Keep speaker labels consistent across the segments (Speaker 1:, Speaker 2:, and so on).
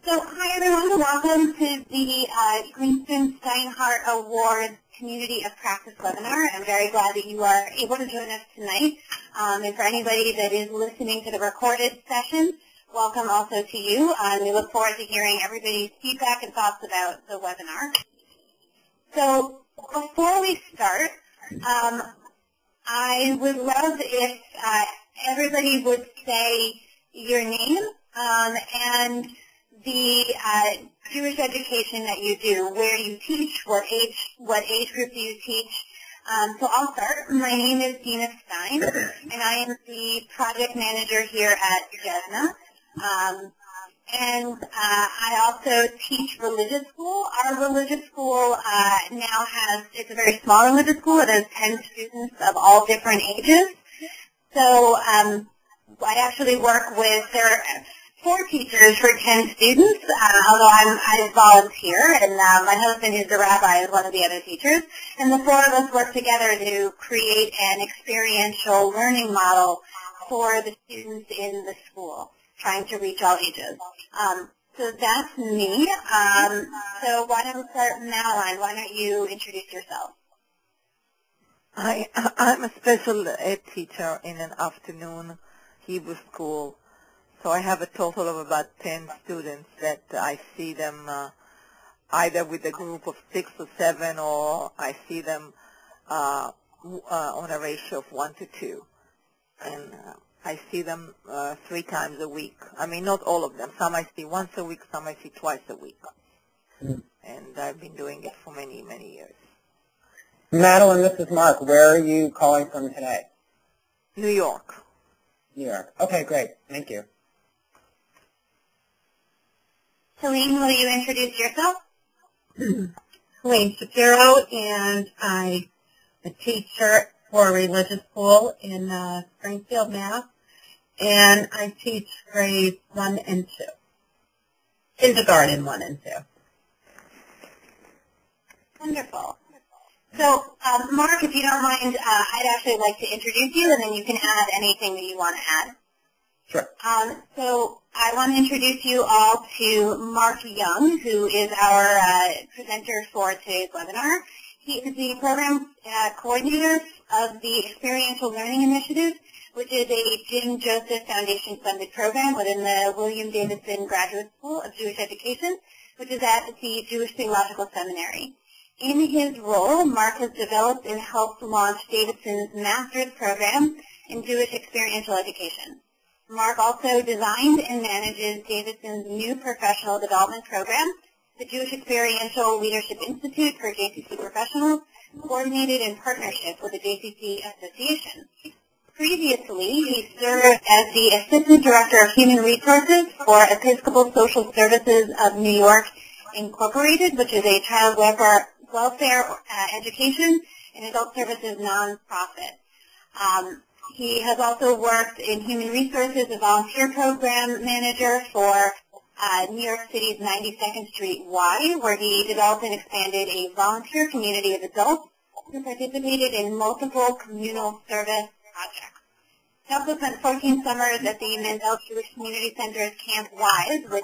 Speaker 1: So, hi everyone, welcome to the Greenstone Steinhardt Award Community of Practice webinar. I'm very glad that you are able to join us tonight. And for anybody that is listening to the recorded session, welcome also to you. We look forward to hearing everybody's feedback and thoughts about the webinar. So, before we start, I would love if everybody would say your name and the Jewish education that you do, where you teach, what age group do you teach. So I'll start. My name is Dina Stein, and I am the project manager here at Jesna. And I also teach religious school. Our religious school now it's a very small religious school. It has 10 students of all different ages. So I actually work with, there are 4 teachers for 10 students, although I volunteer, and my husband, who's the rabbi, is one of the other teachers. And the 4 of us work together to create an experiential learning model for the students in the school, trying to reach all ages. So that's me. So why don't we start, Madeline? Why don't you introduce yourself?
Speaker 2: I'm a special ed teacher in an afternoon Hebrew school. So I have a total of about 10 students that I see them either with a group of 6 or 7, or I see them on a ratio of 1 to 2. And I see them 3 times a week. I mean, not all of them. Some I see once a week, some I see twice a week. And I've been doing it for many, many years.
Speaker 3: Madeline, this is Mark. Where are you calling from today?
Speaker 2: New York.
Speaker 3: New York. Okay, great. Thank you.
Speaker 1: Helene, will you introduce yourself?
Speaker 4: Helene Shapiro, and I'm a teacher for a religious school in Springfield, Mass. And I teach grades 1 and 2. Kindergarten 1 and 2.
Speaker 1: Wonderful. So, Mark, if you don't mind, I'd actually like to introduce you, and then you can add anything that you want to add.
Speaker 3: Sure.
Speaker 1: So I want to introduce you all to Mark Young, who is our presenter for today's webinar. He is the program coordinator of the Experiential Learning Initiative, which is a Jim Joseph Foundation-funded program within the William Davidson Graduate School of Jewish Education, which is at the Jewish Theological Seminary. In his role, Mark has developed and helped launch Davidson's master's program in Jewish Experiential Education. Mark also designed and manages Davidson's new professional development program, the Jewish Experiential Leadership Institute for JCC professionals, coordinated in partnership with the JCC Association. Previously, he served as the Assistant Director of Human Resources for Episcopal Social Services of New York, Incorporated, which is a child welfare education and adult services nonprofit. He has also worked in human resources, a volunteer program manager for New York City's 92nd Street Y, where he developed and expanded a volunteer community of adults who participated in multiple communal service projects. He also spent 14 summers at the Mandel Jewish Community Center's Camp Wise, which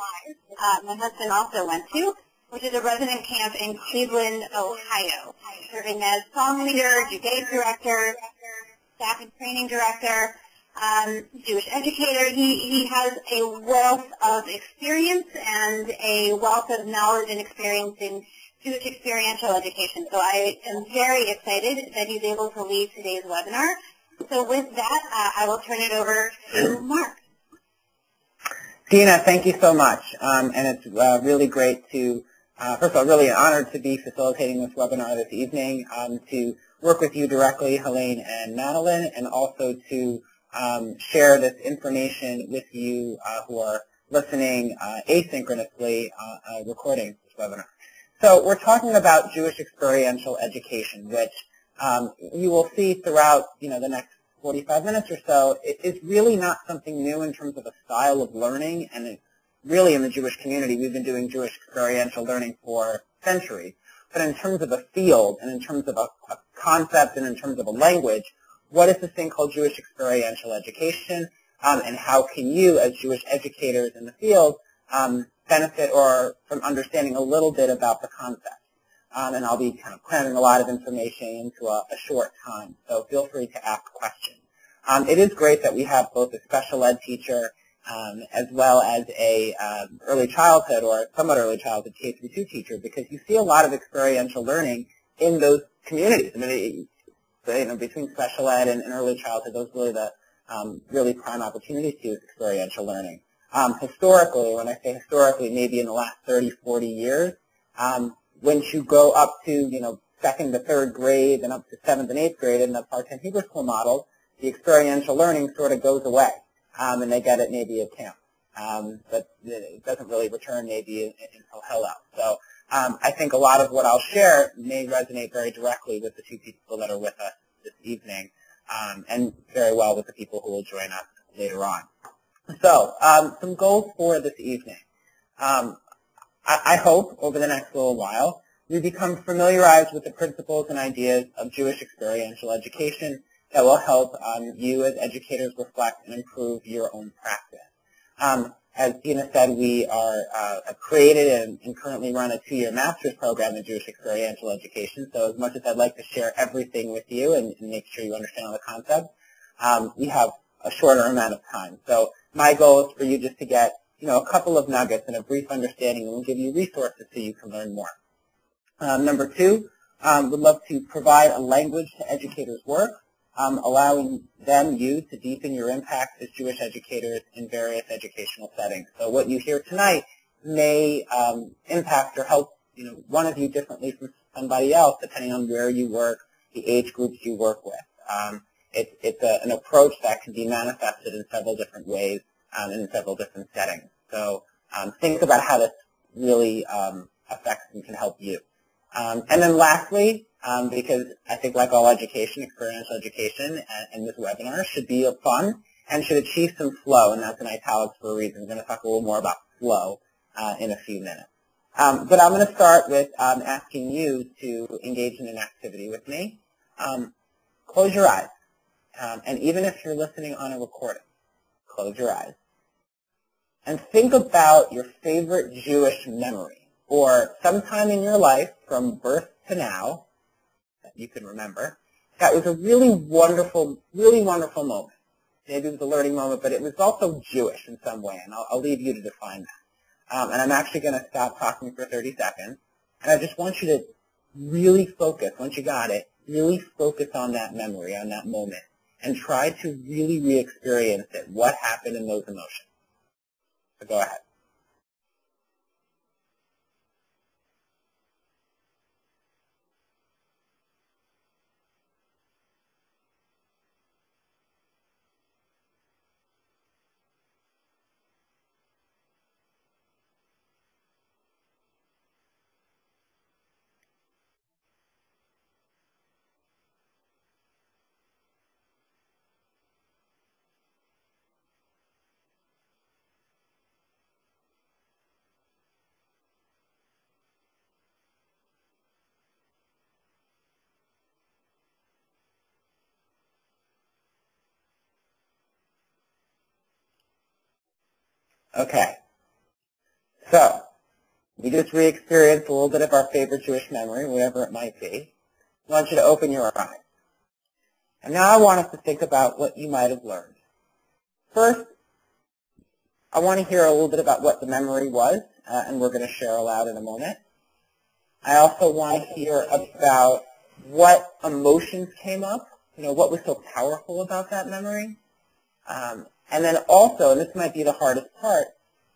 Speaker 1: my husband also went to, which is a resident camp in Cleveland, Ohio, serving as song leader, Judaic director, staff and training director, Jewish educator. He has a wealth of experience and a wealth of knowledge and experience in Jewish experiential education. So I am very excited that he's able to lead today's webinar. So with that, I will turn it over to Mark.
Speaker 3: Dina, thank you so much. And it's really great to, first of all, really an honor to be facilitating this webinar this evening, to work with you directly, Helene and Madeline, and also to share this information with you who are listening asynchronously recording this webinar. So we're talking about Jewish experiential education, which you will see throughout the next 45 minutes or so. It is really not something new in terms of a style of learning, and it's really in the Jewish community. We've been doing Jewish experiential learning for centuries. But in terms of a field and in terms of a concept and in terms of a language, what is this thing called Jewish experiential education, and how can you as Jewish educators in the field benefit or from understanding a little bit about the concept. And I'll be kind of cramming a lot of information into a short time, so feel free to ask questions. It is great that we have both a special ed teacher as well as a early childhood or somewhat early childhood K-2 teacher, because you see a lot of experiential learning in those communities. I mean, between special ed and early childhood, those are really the really prime opportunities to use experiential learning. Historically, when I say historically, maybe in the last 30, 40 years, once you go up to, second to third grade and up to 7th and 8th grade in the part-time Hebrew school model, the experiential learning sort of goes away, and they get it maybe at camp. But it doesn't really return maybe until Hillel. So I think a lot of what I'll share may resonate very directly with the two people that are with us this evening, and very well with the people who will join us later on. So some goals for this evening. I hope over the next little while we become familiarized with the principles and ideas of Jewish experiential education that will help you as educators reflect and improve your own practice. As Dina said, we are created and currently run a 2-year master's program in Jewish experiential education, so as much as I'd like to share everything with you and make sure you understand all the concepts, we have a shorter amount of time. So my goal is for you just to get a couple of nuggets and a brief understanding, and we'll give you resources so you can learn more. Number 2, would love to provide a language to educators' work, allowing you to deepen your impact as Jewish educators in various educational settings. So what you hear tonight may impact or help one of you differently from somebody else, depending on where you work, the age groups you work with. It's an approach that can be manifested in several different ways in several different settings. So think about how this really affects and can help you. And then lastly, because I think like all education, experiential education and this webinar should be fun and should achieve some flow, and that's in italics for a reason. We're going to talk a little more about flow in a few minutes. But I'm going to start with asking you to engage in an activity with me. Close your eyes. And even if you're listening on a recording, close your eyes. And think about your favorite Jewish memory, or sometime in your life from birth to now that you can remember, that was a really wonderful moment. Maybe it was a learning moment, but it was also Jewish in some way, and I'll leave you to define that. And I'm actually going to stop talking for 30 seconds, and I just want you to really focus, once you got it, really focus on that memory, on that moment, and try to really re-experience it, what happened in those emotions. So go ahead. Okay. So we just re-experienced a little bit of our favorite Jewish memory, whatever it might be. I want you to open your eyes. And now I want us to think about what you might have learned. First, I want to hear a little bit about what the memory was, and we're going to share aloud in a moment. I also want to hear about what emotions came up, what was so powerful about that memory. And then also, and this might be the hardest part,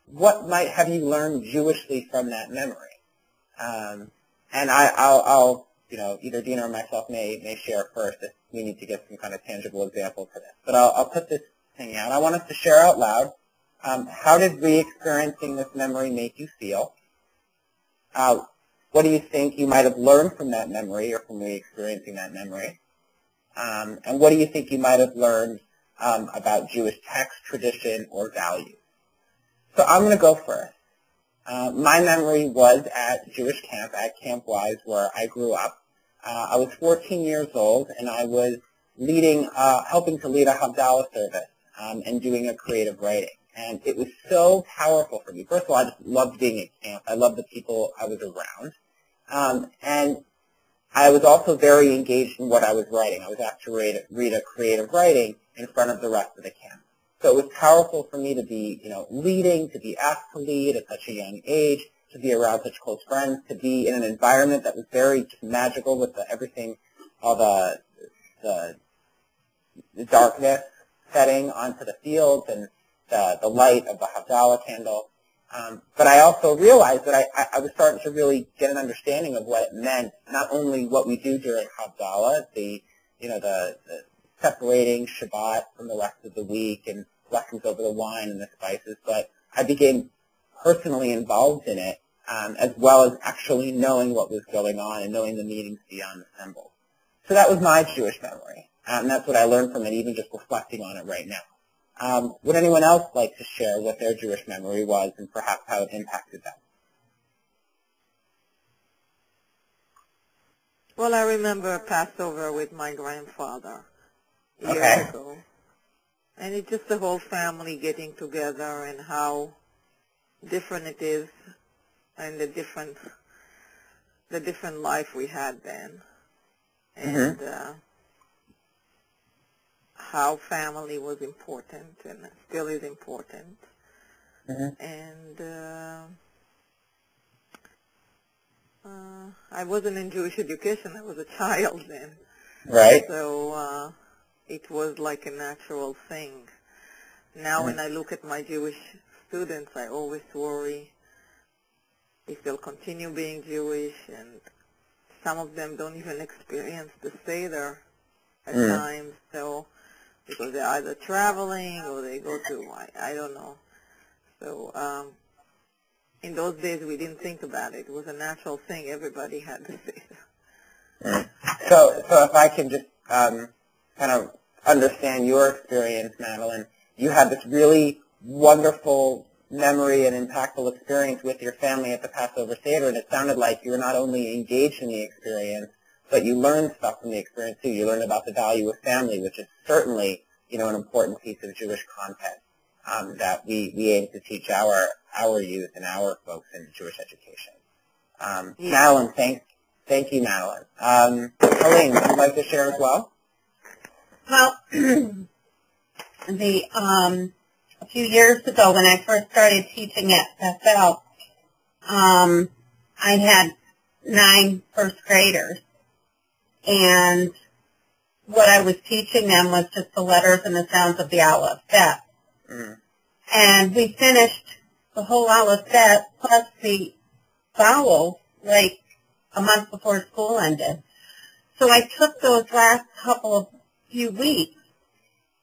Speaker 3: what might have you learned Jewishly from that memory? And I'll either Dina or myself may share first if we need to get some kind of tangible example for this. But I'll put this thing out. I want us to share out loud. How did re-experiencing this memory make you feel? What do you think you might have learned from that memory or from re-experiencing that memory? And what do you think you might have learned about Jewish text, tradition, or values? So I'm going to go first. My memory was at Jewish camp, at Camp Wise, where I grew up. I was 14 years old, and I was helping to lead a Havdalah service and doing a creative writing. And it was so powerful for me. First of all, I just loved being at camp. I loved the people I was around. And I was also very engaged in what I was writing. I was asked to read a creative writing in front of the rest of the camp. So it was powerful for me to be, leading, to be asked to lead at such a young age, to be around such close friends, to be in an environment that was very just magical with everything, all the darkness setting onto the fields and the light of the Havdalah candle. But I also realized that I was starting to really get an understanding of what it meant, not only what we do during Havdalah, the separating Shabbat from the rest of the week and lessons over the wine and the spices, but I became personally involved in it, as well as actually knowing what was going on and knowing the meanings beyond the symbols. So that was my Jewish memory, and that's what I learned from it, even just reflecting on it right now. Would anyone else like to share what their Jewish memory was and perhaps how it impacted them?
Speaker 2: Well, I remember Passover with my grandfather years ago. And it's just the whole family getting together and how different it is and the different life we had then. And how family was important and still is important. And I wasn't in Jewish education. I was a child then.
Speaker 3: Right.
Speaker 2: So it was like a natural thing. Now when I look at my Jewish students, I always worry if they'll continue being Jewish, and some of them don't even experience the Seder at times, so because they're either traveling or they go to, I don't know. So in those days we didn't think about it. It was a natural thing. Everybody had the Seder.
Speaker 3: So if I can just kind of understand your experience, Madeline, you had this really wonderful memory and impactful experience with your family at the Passover Seder, and it sounded like you were not only engaged in the experience, but you learned stuff from the experience too. You learned about the value of family, which is certainly, an important piece of Jewish content that we aim to teach our youth and our folks in Jewish education. Madeline, thank you, Madeline. Helene, would you like to share as well?
Speaker 4: Well, a few years ago when I first started teaching at Bethel, I had 9 first graders, and what I was teaching them was just the letters and the sounds of the Aleph Bet. And we finished the whole Aleph Bet plus the vowels like a month before school ended. So I took those last few weeks,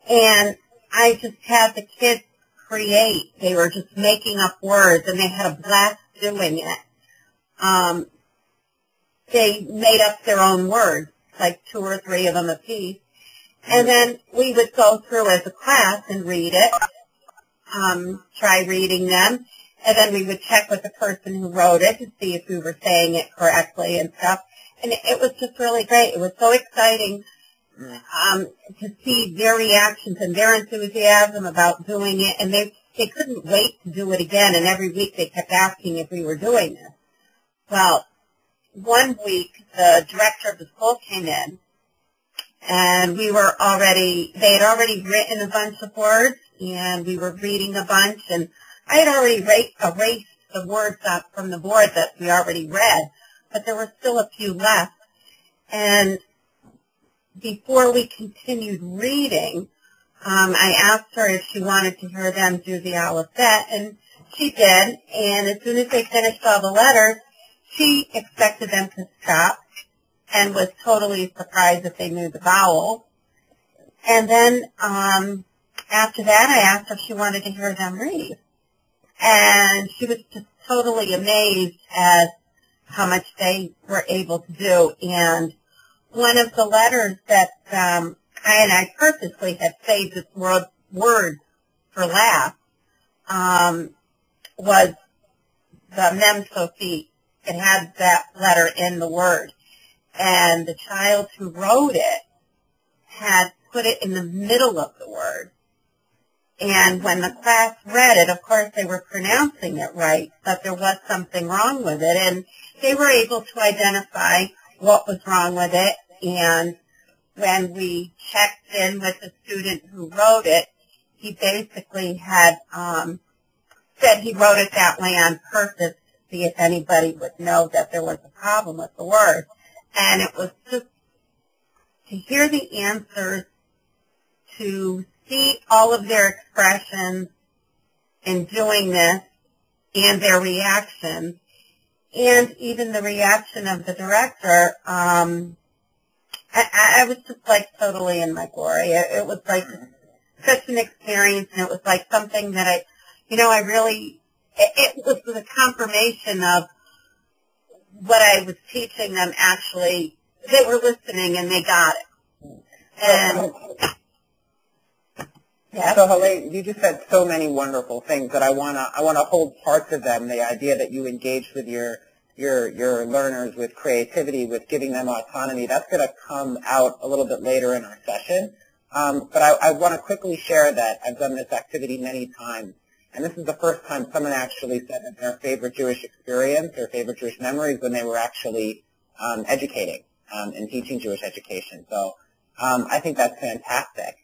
Speaker 4: and I just had the kids create. They were just making up words, and they had a blast doing it. They made up their own words, like 2 or 3 of them apiece. And then we would go through as a class and read it, try reading them, and then we would check with the person who wrote it to see if we were saying it correctly and stuff. And it was just really great. It was so exciting to see their reactions and their enthusiasm about doing it, and they couldn't wait to do it again, and every week they kept asking if we were doing this. Well, one week the director of the school came in, and they had already written a bunch of words, and we were reading a bunch, and I had already erased the words up from the board that we already read, but there were still a few left. And before we continued reading, I asked her if she wanted to hear them do the Aleph Bet, and she did. And as soon as they finished all the letters, she expected them to stop and was totally surprised that they knew the vowel. And then after that, I asked her if she wanted to hear them read. And she was just totally amazed at how much they were able to do. And one of the letters that I purposely had saved this word for last was the Mem Sofit. It had that letter in the word. And the child who wrote it had put it in the middle of the word. And when the class read it, of course they were pronouncing it right, but there was something wrong with it. And they were able to identify what was wrong with it. And when we checked in with the student who wrote it, he basically had said he wrote it that way on purpose to see if anybody would know that there was a problem with the word. And it was just to hear the answers, to see all of their expressions in doing this and their reactions, and even the reaction of the director, I was just like totally in my glory. It was like such an experience, and it was like something that I really, it was the confirmation of what I was teaching them. Actually, they were listening and they got it. And yes.
Speaker 3: So Helene, you just said so many wonderful things that I wanna hold parts of them. The idea that you engaged with your learners with creativity, with giving them autonomy, that's going to come out a little bit later in our session. But I want to quickly share that I've done this activity many times, and this is the first time someone actually said that their favorite Jewish experience, their favorite Jewish memories, when they were actually educating and teaching Jewish education. So I think that's fantastic.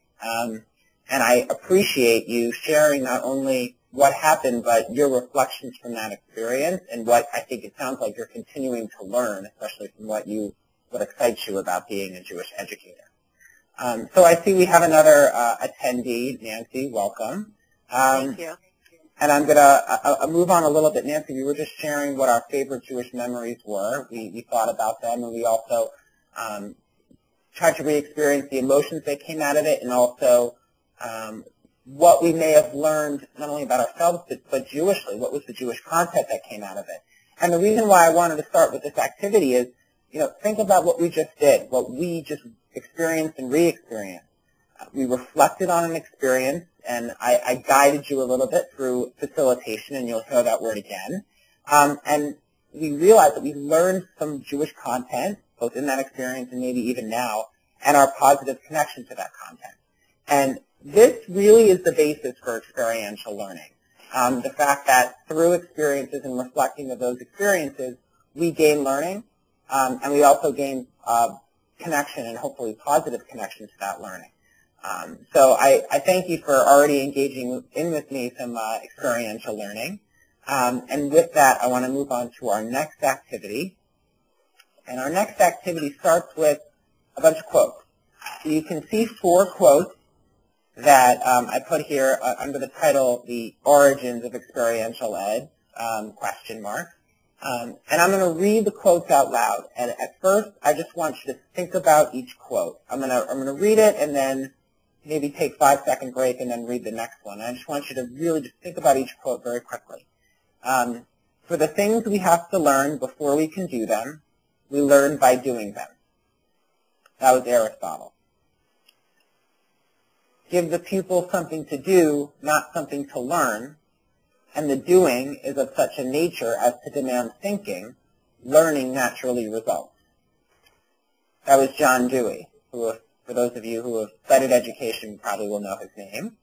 Speaker 3: And I appreciate you sharing not only what happened, but your reflections from that experience and what I think it sounds like you're continuing to learn, especially from what excites you about being a Jewish educator. So I see we have another attendee. Nancy, welcome.
Speaker 2: Thank you.
Speaker 3: And I'm going to move on a little bit. Nancy, we were just sharing what our favorite Jewish memories were. We thought about them, and we also tried to re-experience the emotions that came out of it, and also what we may have learned not only about ourselves, but Jewishly. What was the Jewish content that came out of it? And the reason why I wanted to start with this activity is, think about what we just did, what we just experienced and re-experienced. We reflected on an experience, and I guided you a little bit through facilitation, and you'll hear that word again. And we realized that we learned some Jewish content, both in that experience and maybe even now, and our positive connection to that content. And this really is the basis for experiential learning. The fact that through experiences and reflecting of those experiences, we gain learning, and we also gain connection and hopefully positive connection to that learning. So I thank you for already engaging in with me some experiential learning. And with that, I want to move on to our next activity. And our next activity starts with a bunch of quotes. So you can see 4 quotes that I put here under the title, The Origins of Experiential Ed, question mark. And I'm going to read the quotes out loud. And at first, I just want you to think about each quote. I'm going to read it and then maybe take a 5-second break and then read the next one. I just want you to really just think about each quote very quickly. For the things we have to learn before we can do them, we learn by doing them. That was Aristotle. Give the pupil something to do, not something to learn, and the doing is of such a nature as to demand thinking, learning naturally results. That was John Dewey, who, for those of you who have studied education, probably will know his name.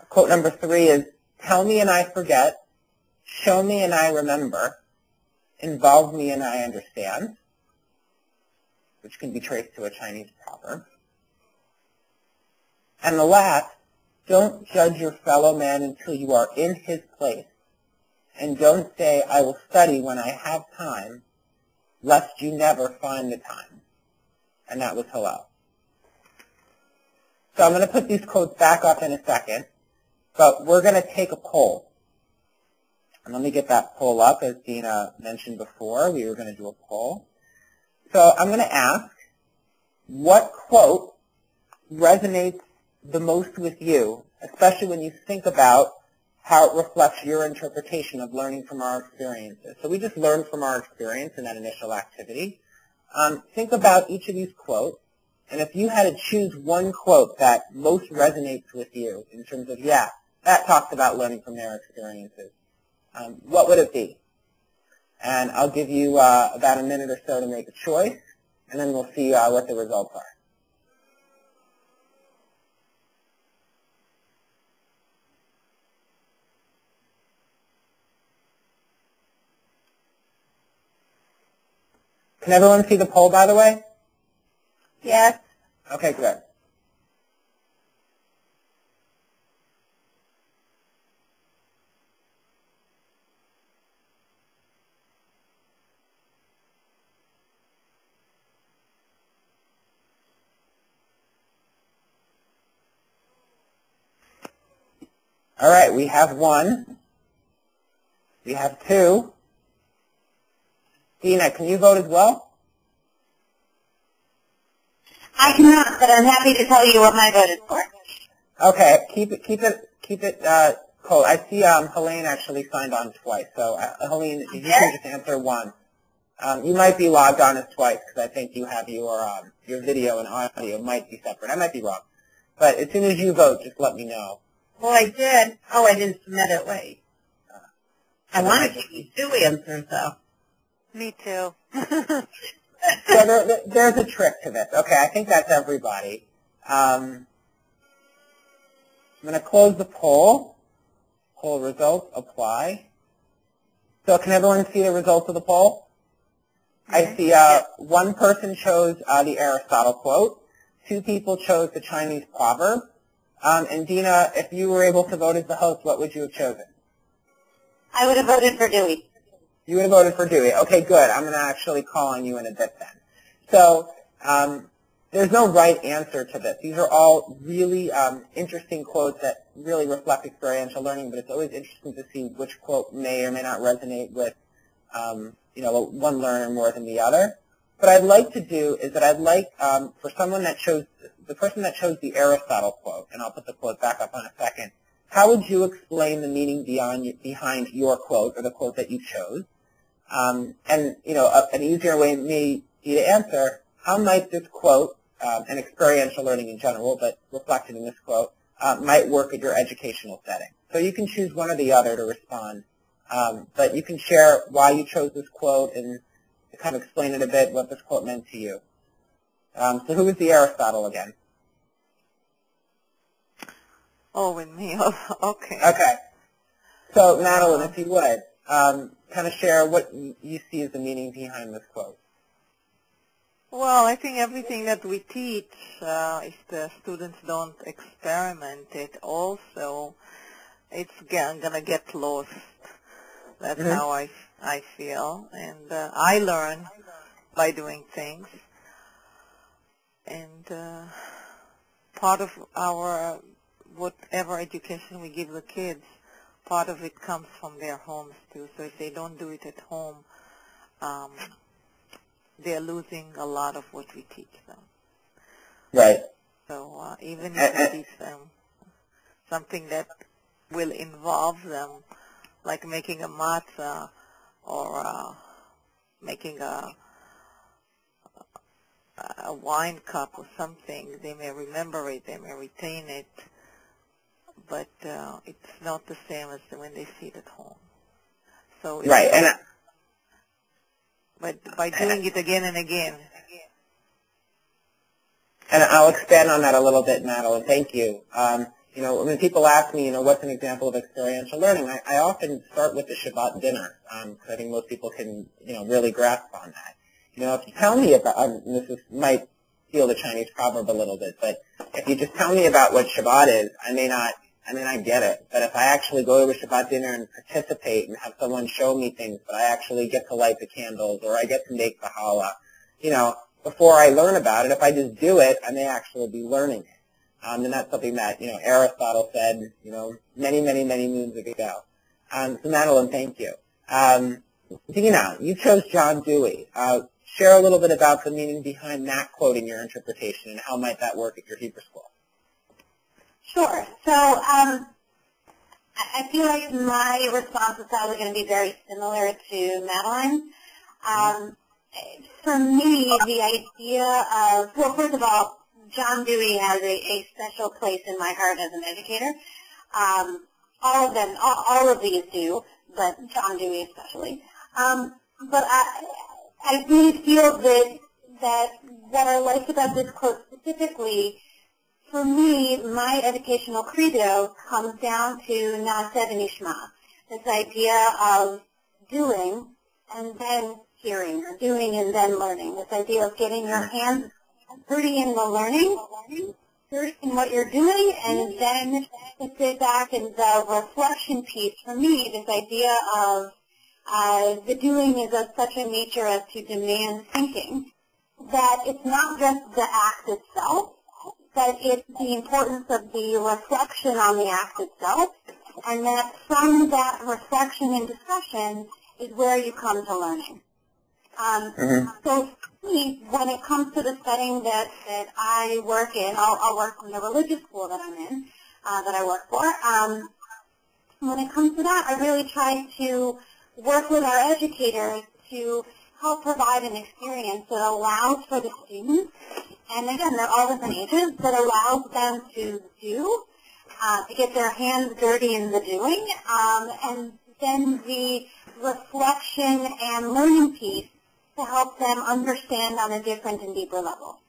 Speaker 3: Quote number 3 is, tell me and I forget, show me and I remember, involve me and I understand, which can be traced to a Chinese proverb. And the last, don't judge your fellow man until you are in his place, and don't say, I will study when I have time, lest you never find the time. And that was Hillel. So I'm going to put these quotes back up in a second, but we're going to take a poll. And let me get that poll up. As Dina mentioned before, we were going to do a poll. So I'm going to ask, what quote resonates the most with you, especially when you think about how it reflects your interpretation of learning from our experiences. So we just learned from our experience in that initial activity. Think about each of these quotes, and if you had to choose one quote that most resonates with you in terms of, yeah, that talks about learning from their experiences, what would it be? And I'll give you about a minute or so to make a choice, and then we'll see what the results are. Can everyone see the poll, by the way?
Speaker 4: Yes.
Speaker 3: Okay, good. All right, we have 1. We have 2. Dina, can you vote as well?
Speaker 1: I cannot, but I'm happy to tell you what my vote is for.
Speaker 3: Okay, keep it cold. I see Helene actually signed on twice. So Helene, if you can just answer 1. You might be logged on as twice because I think you have your video and audio might be separate. I might be wrong. But as soon as you vote, just let me know.
Speaker 4: Well, I did. Oh, I didn't submit it. Wait. I want to give you 2 answers, though.
Speaker 2: Me too.
Speaker 3: So there's a trick to this. Okay, I think that's everybody. I'm going to close the poll. Poll results, apply. So can everyone see the results of the poll? I see 1 person chose the Aristotle quote. 2 people chose the Chinese proverb. And Dina, if you were able to vote as the host, what would you have chosen?
Speaker 1: I would have voted for Dewey.
Speaker 3: You would have voted for Dewey. Okay, good. I'm going to actually call on you in a bit then. So there's no right answer to this. These are all really interesting quotes that really reflect experiential learning, but it's always interesting to see which quote may or may not resonate with one learner more than the other. What I'd like to do is that I'd like for someone that chose, the person that chose the Aristotle quote, and I'll put the quote back up in a second, how would you explain the meaning behind your quote or the quote that you chose? And, an easier way may be to answer, how might this quote, and experiential learning in general, but reflected in this quote, might work at your educational setting? So you can choose one or the other to respond, but you can share why you chose this quote and to kind of explain it a bit, what this quote meant to you. So who was the Aristotle again?
Speaker 2: Oh, with me. Okay.
Speaker 3: Okay. So, Madeline, if you would, kind of share what you see as the meaning behind this quote.
Speaker 2: Well, I think everything that we teach, if the students don't experiment it also, it's going to get lost. That's how I feel. And I learn by doing things. And part of our, whatever education we give the kids, part of it comes from their homes too. So if they don't do it at home, they're losing a lot of what we teach them.
Speaker 3: Right.
Speaker 2: So even if we teach them something that will involve them, like making a matzah or making a wine cup or something, they may remember it, they may retain it, but it's not the same as when they see it at home. So
Speaker 3: right,
Speaker 2: but by doing it again and again.
Speaker 3: And I'll expand on that a little bit, Madeline. Thank you. When people ask me, what's an example of experiential learning, I often start with the Shabbat dinner, because I think most people can, really grasp on that. If you tell me about, might steal the Chinese proverb a little bit, but if you just tell me about what Shabbat is, I may not get it. But if I actually go to a Shabbat dinner and participate and have someone show me things, but I actually get to light the candles or I get to make the challah, before I learn about it, if I just do it, I may actually be learning it. And that's something that, Aristotle said, many, many, many moons ago. So Madeline, thank you. Dina, you chose John Dewey. Share a little bit about the meaning behind that quote in your interpretation and how might that work at your Hebrew school.
Speaker 1: Sure. So I feel like my response is probably going to be very similar to Madeline's. For me, the idea of, well, first of all, John Dewey has a special place in my heart as an educator. All of them, all of these do, but John Dewey especially. But I really feel that what I like about this quote specifically, for me, my educational credo comes down to Na'aseh v'nishma, this idea of doing and then hearing, or doing and then learning. This idea of getting your hands dirty in the learning, dirty in what you're doing, and then to sit back and the reflection piece. For me, this idea of the doing is of such a nature as to demand thinking, that it's not just the act itself, but it's the importance of the reflection on the act itself, and that from that reflection and discussion is where you come to learning. So for me, when it comes to the setting that I work in, I'll work in the religious school that I'm in, that I work for. When it comes to that, I really try to work with our educators to help provide an experience that allows for the students, and again, they're all different ages, that allows them to do, to get their hands dirty in the doing, and then the reflection and learning piece to help them understand on a different and deeper level.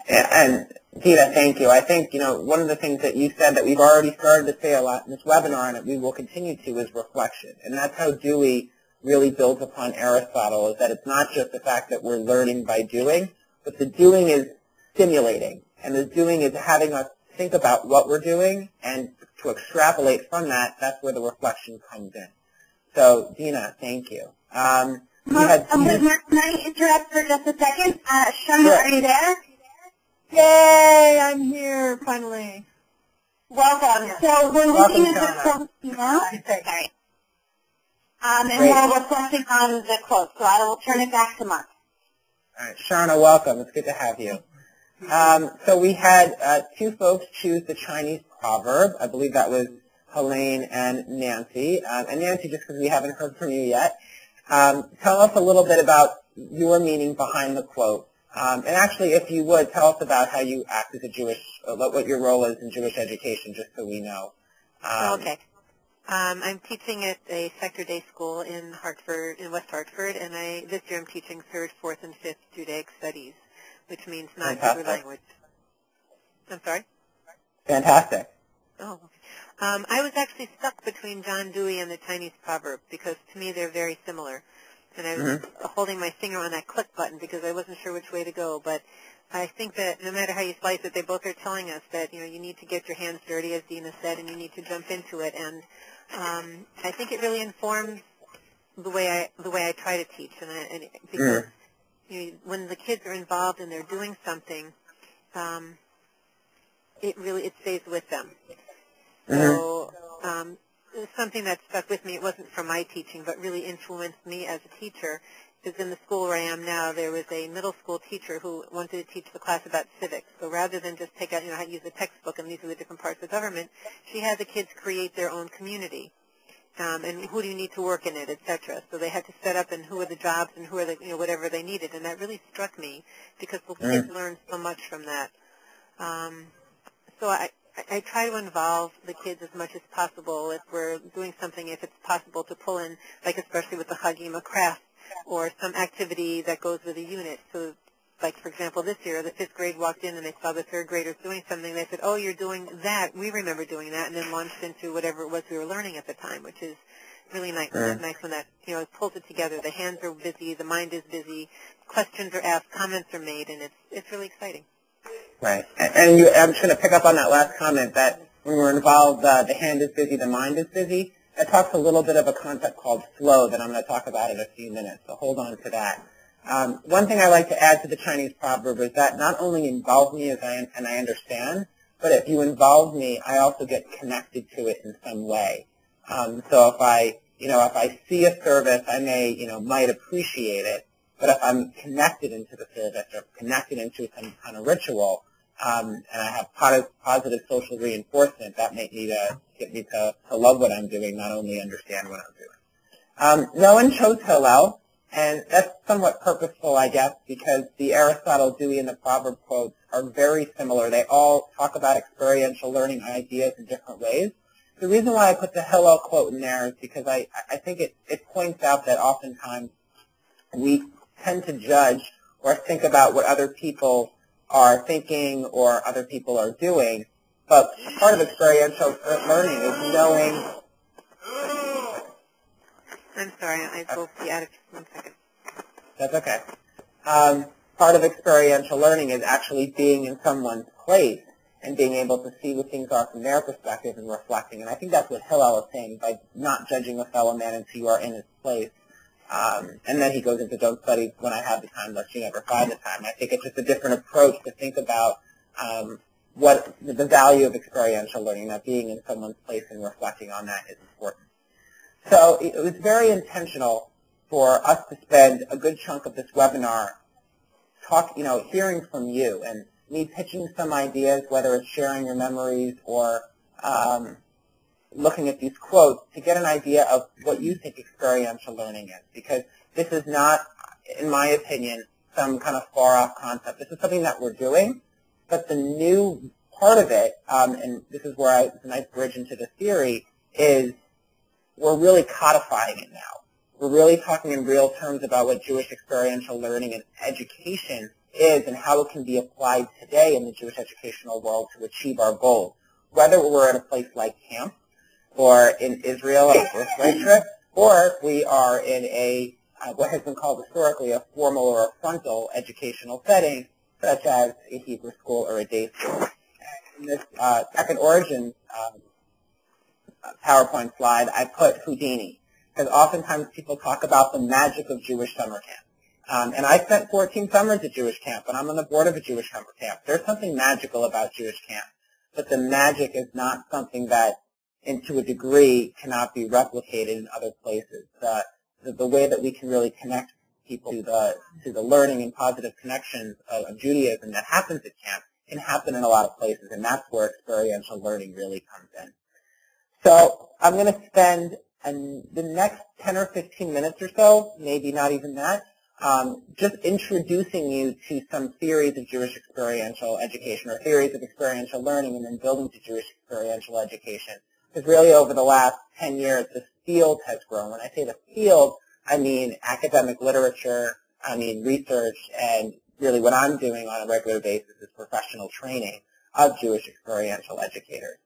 Speaker 3: And Dina, thank you. I think, one of the things that you said that we've already started to say a lot in this webinar, and that we will continue to, is reflection. And that's how Dewey really builds upon Aristotle, is that it's not just the fact that we're learning by doing, but the doing is stimulating. And the doing is having us think about what we're doing, and to extrapolate from that, that's where the reflection comes in. So, Dina, thank you.
Speaker 1: Can I interrupt for just a second? Shona,
Speaker 3: sure.
Speaker 1: Are you there?
Speaker 2: Yay, I'm here, finally.
Speaker 1: Welcome. So we're looking at the quote now. Sorry. And we're reflecting on the quote, so I will turn it back to Mark.
Speaker 3: All right, Sharna, welcome. It's good to have you. So we had two folks choose the Chinese proverb. I believe that was Helene and Nancy. And Nancy, just because we haven't heard from you yet, tell us a little bit about your meaning behind the quote. And actually, if you would, tell us about how you act as a Jewish, what your role is in Jewish education, just so we know.
Speaker 5: Okay. I'm teaching at a sector day school in Hartford, in West Hartford, and this year I'm teaching 3rd, 4th, and 5th Judaic studies, which means not Hebrew language. I'm sorry?
Speaker 3: Fantastic.
Speaker 5: Oh, okay. I was actually stuck between John Dewey and the Chinese proverb because to me they're very similar. And I was holding my finger on that click button because I wasn't sure which way to go. But I think that no matter how you slice it, they both are telling us that, you need to get your hands dirty, as Dina said, and you need to jump into it. And I think it really informs the way I try to teach. And because when the kids are involved and they're doing something, it stays with them. So something that stuck with me, it wasn't from my teaching, but really influenced me as a teacher, is in the school where I am now, there was a middle school teacher who wanted to teach the class about civics. So rather than just take out, how to use a textbook and these are the different parts of government, she had the kids create their own community. And who do you need to work in it, et cetera. So they had to set up and who are the jobs and who are the, whatever they needed. And that really struck me because the kids learned so much from that. So I try to involve the kids as much as possible if we're doing something, if it's possible to pull in, like especially with the Hagim, a craft or some activity that goes with a unit. So, like, for example, this year, the 5th grade walked in and they saw the 3rd graders doing something. They said, oh, you're doing that. We remember doing that, and then launched into whatever it was we were learning at the time, which is really nice. Nice when that, it pulls it together. The hands are busy, the mind is busy, questions are asked, comments are made, and it's really exciting.
Speaker 3: Right. And I'm just going to pick up on that last comment that when we're involved, the hand is busy, the mind is busy. That talks a little bit of a concept called flow that I'm going to talk about in a few minutes, so hold on to that. One thing I like to add to the Chinese proverb is that not only involve me and I understand, but if you involve me, I also get connected to it in some way. So if I see a service, I might appreciate it, but if I'm connected into the service or connected into some kind of ritual, and I have positive social reinforcement, that may get me to love what I'm doing, not only understand what I'm doing. No one chose Hillel, and that's somewhat purposeful, I guess, because the Aristotle, Dewey, and the proverb quotes are very similar. They all talk about experiential learning ideas in different ways. The reason why I put the Hillel quote in there is because I think it points out that oftentimes we tend to judge or think about what other people are thinking or other people are doing, but part of experiential learning is knowing.
Speaker 5: I'm sorry, I will be out of 1 second.
Speaker 3: That's okay. Part of experiential learning is actually being in someone's place and being able to see what things are from their perspective and reflecting. And I think that's what Hillel is saying by not judging a fellow man until you are in his place. And then he goes into don't study when I have the time, lest you never find the time. I think it's just a different approach to think about what the value of experiential learning, that being in someone's place and reflecting on that is important. So it was very intentional for us to spend a good chunk of this webinar hearing from you and me pitching some ideas, whether it's sharing your memories or looking at these quotes to get an idea of what you think experiential learning is. Because this is not, in my opinion, some kind of far-off concept. This is something that we're doing, but the new part of it, and this is where it's a nice bridge into the theory, is we're really codifying it now. We're really talking in real terms about what Jewish experiential learning and education is and how it can be applied today in the Jewish educational world to achieve our goals. Whether we're at a place like camp or in Israel on a birthright trip, or if we are in a what has been called historically a formal or a frontal educational setting, such as a Hebrew school or a day school. In this second origin PowerPoint slide, I put Houdini, because oftentimes people talk about the magic of Jewish summer camp. And I spent 14 summers at Jewish camp, and I'm on the board of a Jewish summer camp. There's something magical about Jewish camp, but the magic is not something that, and to a degree, cannot be replicated in other places. The way that we can really connect people to the learning and positive connections of Judaism that happens at camp can happen in a lot of places, and that's where experiential learning really comes in. So I'm going to spend the next 10 or 15 minutes or so, maybe not even that, just introducing you to some theories of Jewish experiential education or theories of experiential learning and then building to Jewish experiential education. Because really over the last 10 years, this field has grown. When I say the field, I mean academic literature, I mean research, and really what I'm doing on a regular basis is professional training of Jewish experiential educators.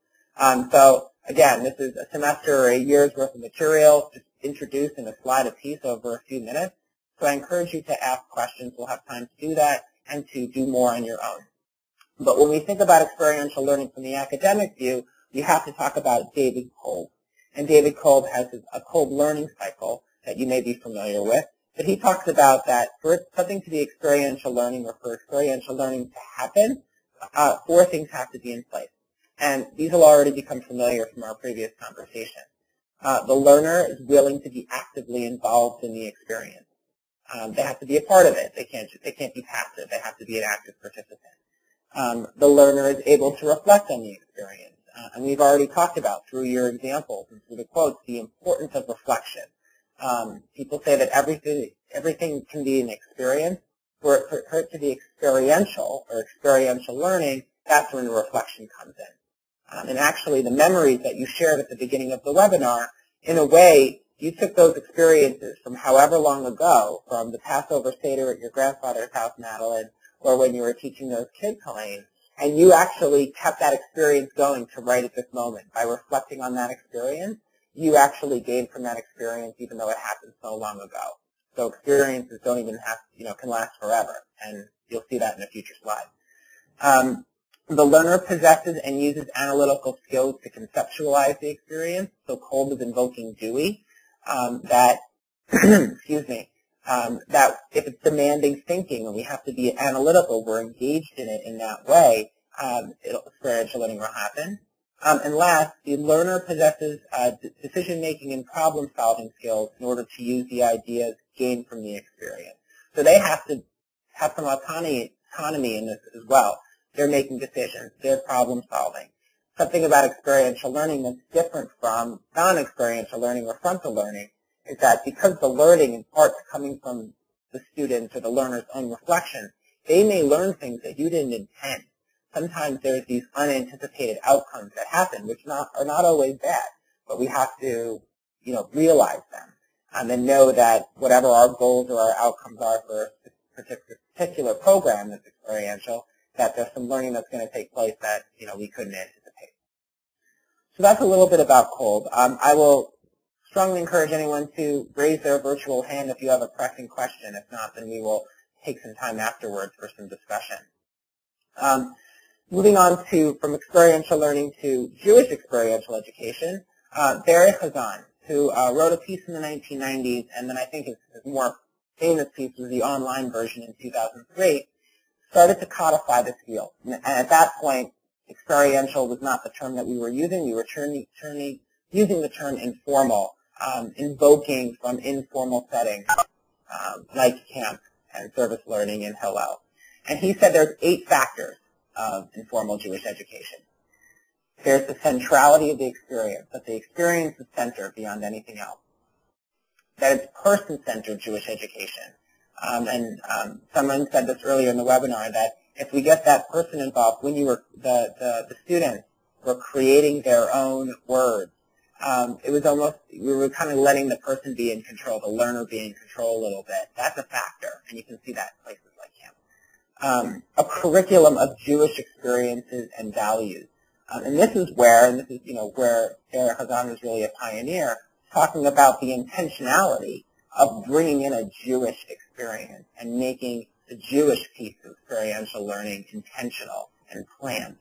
Speaker 3: So again, this is a semester or a year's worth of material, just introduced in a slide apiece over a few minutes. So I encourage you to ask questions. We'll have time to do that and to do more on your own. But when we think about experiential learning from the academic view, we have to talk about David Kolb. And David Kolb has a Kolb learning cycle that you may be familiar with. But he talks about that for something to be experiential learning or for experiential learning to happen, 4 things have to be in place. And these will already become familiar from our previous conversation. The learner is willing to be actively involved in the experience. They have to be a part of it. They can't be passive. They have to be an active participant. The learner is able to reflect on the experience. And we've already talked about, through your examples and through the quotes, the importance of reflection. People say that everything can be an experience. For it to be experiential or experiential learning, that's when the reflection comes in. And actually, the memories that you shared at the beginning of the webinar, in a way, you took those experiences from however long ago, from the Passover Seder at your grandfather's house, Madeline, or when you were teaching those kids, Helene, and you actually kept that experience going to right at this moment. By reflecting on that experience, you actually gained from that experience even though it happened so long ago. So experiences don't even can last forever, and you'll see that in a future slide. The learner possesses and uses analytical skills to conceptualize the experience. So Kolb is invoking Dewey, that that if it's demanding thinking and we have to be analytical, we're engaged in it in that way, experiential learning will happen. And last, the learner possesses decision-making and problem-solving skills in order to use the ideas gained from the experience. So they have to have some autonomy in this as well. They're making decisions. They're problem-solving. Something about experiential learning that's different from non-experiential learning or frontal learning is that because the learning in part is coming from the student's or the learner's own reflection, they may learn things that you didn't intend. Sometimes there's these unanticipated outcomes that happen, which are not always bad, but we have to, realize them and know that whatever our goals or our outcomes are for a particular program that's experiential, that there's some learning that's going to take place that, we couldn't anticipate. So that's a little bit about Kolb. I will strongly encourage anyone to raise their virtual hand if you have a pressing question. If not, then we will take some time afterwards for some discussion. Moving on from experiential learning to Jewish experiential education, Barry Chazan, who wrote a piece in the 1990s, and then I think his more famous piece was the online version in 2003, started to codify this field. And at that point, experiential was not the term that we were using. We were using the term informal, invoking from informal settings like camp and service learning and Hillel. And he said there's 8 factors of informal Jewish education. There's the centrality of the experience, that the experience is centered beyond anything else. That it's person-centered Jewish education. Someone said this earlier in the webinar, that if we get that person involved, when the students were creating their own words, it was almost, we were kind of letting the person be in control, the learner be in control a little bit. That's a factor, and you can see that in places like camp. A curriculum of Jewish experiences and values. And this is where Barry Chazan was really a pioneer, talking about the intentionality of bringing in a Jewish experience and making the Jewish piece of experiential learning intentional and planned.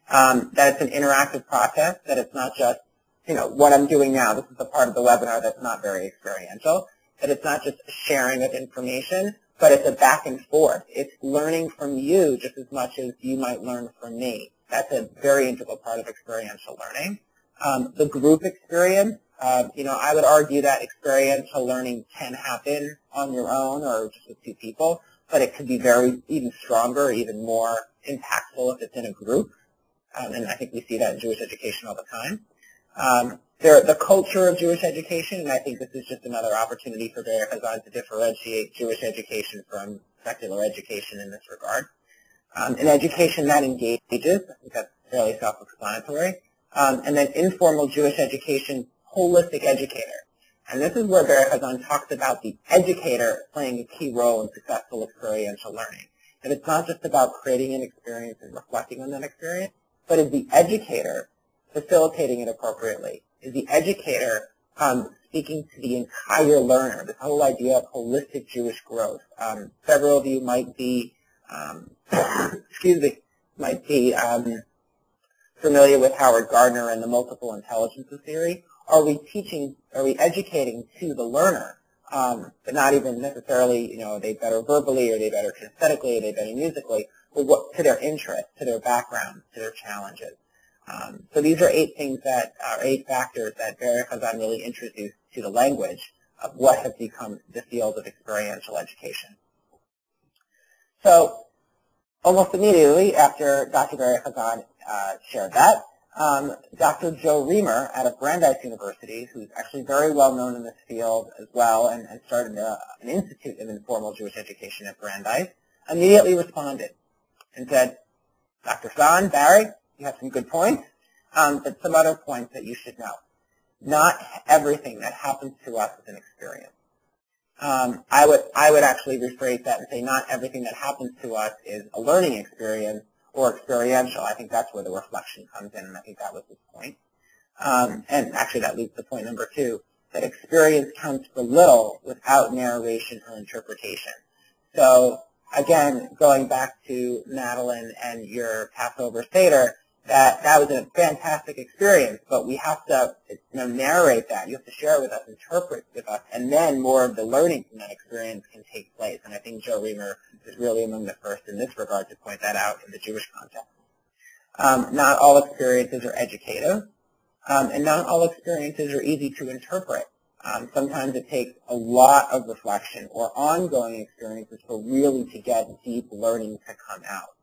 Speaker 3: That it's an interactive process, that it's not just, what I'm doing now. This is the part of the webinar that's not very experiential, that it's not just a sharing of information, but it's a back and forth. It's learning from you just as much as you might learn from me. That's a very integral part of experiential learning. The group experience, I would argue that experiential learning can happen on your own or just with 2 people, but it could be even stronger, even more impactful if it's in a group. And I think we see that in Jewish education all the time. The culture of Jewish education, and I think this is just another opportunity for Barry Chazan to differentiate Jewish education from secular education in this regard. An education that engages, I think that's fairly self-explanatory. And then informal Jewish education, holistic educator. And this is where Barry Chazan talks about the educator playing a key role in successful experiential learning. That it's not just about creating an experience and reflecting on that experience, but is the educator facilitating it appropriately? Is the educator speaking to the entire learner? This whole idea of holistic Jewish growth. Several of you might be, familiar with Howard Gardner and the multiple intelligences theory. Are we educating to the learner, but not even necessarily, are they better verbally, are they better kinesthetically, are they better musically, but to their interests, to their backgrounds, to their challenges. So these are 8 factors that Barry Chazan really introduced to the language of what has become the field of experiential education. So almost immediately after Dr. Barry Chazan shared that, Dr. Joe Reamer out of Brandeis University, who's actually very well known in this field as well and started an Institute of Informal Jewish Education at Brandeis, immediately responded and said, Dr. Chazan, Barry, you have some good points, but some other points that you should know. Not everything that happens to us is an experience. I would actually rephrase that and say not everything that happens to us is a learning experience or experiential. I think that's where the reflection comes in, and I think that was his point. And actually that leads to point number 2, that experience counts for little without narration or interpretation. So again, going back to Madeline and your Passover Seder, that was a fantastic experience, but we have to narrate that. You have to share it with us, interpret with us, and then more of the learning from that experience can take place. And I think Joe Reamer is really among the first in this regard to point that out in the Jewish context. Not all experiences are educative, and not all experiences are easy to interpret. Sometimes it takes a lot of reflection or ongoing experiences for really to get deep learning to come out.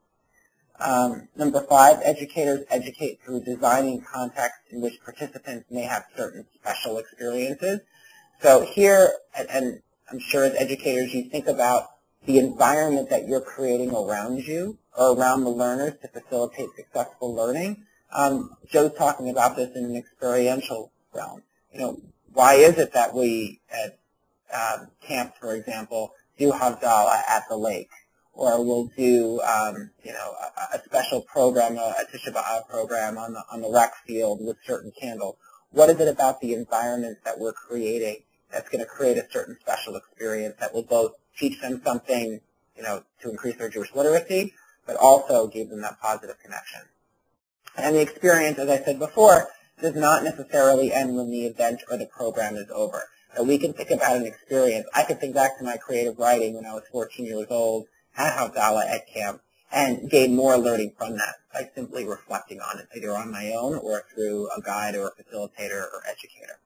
Speaker 3: Number 5, educators educate through designing contexts in which participants may have certain special experiences. So here, and I'm sure as educators you think about the environment that you're creating around you or around the learners to facilitate successful learning. Joe's talking about this in an experiential realm. Why is it that we at camp, for example, do Havdalah at the lake? Or we'll do, a special program, a Tisha B'Av program on the rec field with certain candles. what is it about the environment that we're creating that's going to create a certain special experience that will both teach them something, to increase their Jewish literacy, but also give them that positive connection. And the experience, as I said before, does not necessarily end when the event or the program is over. So we can think about an experience. I can think back to my creative writing when I was 14 years old at Havdalah at camp and gain more learning from that by simply reflecting on it, either on my own or through a guide or a facilitator or educator.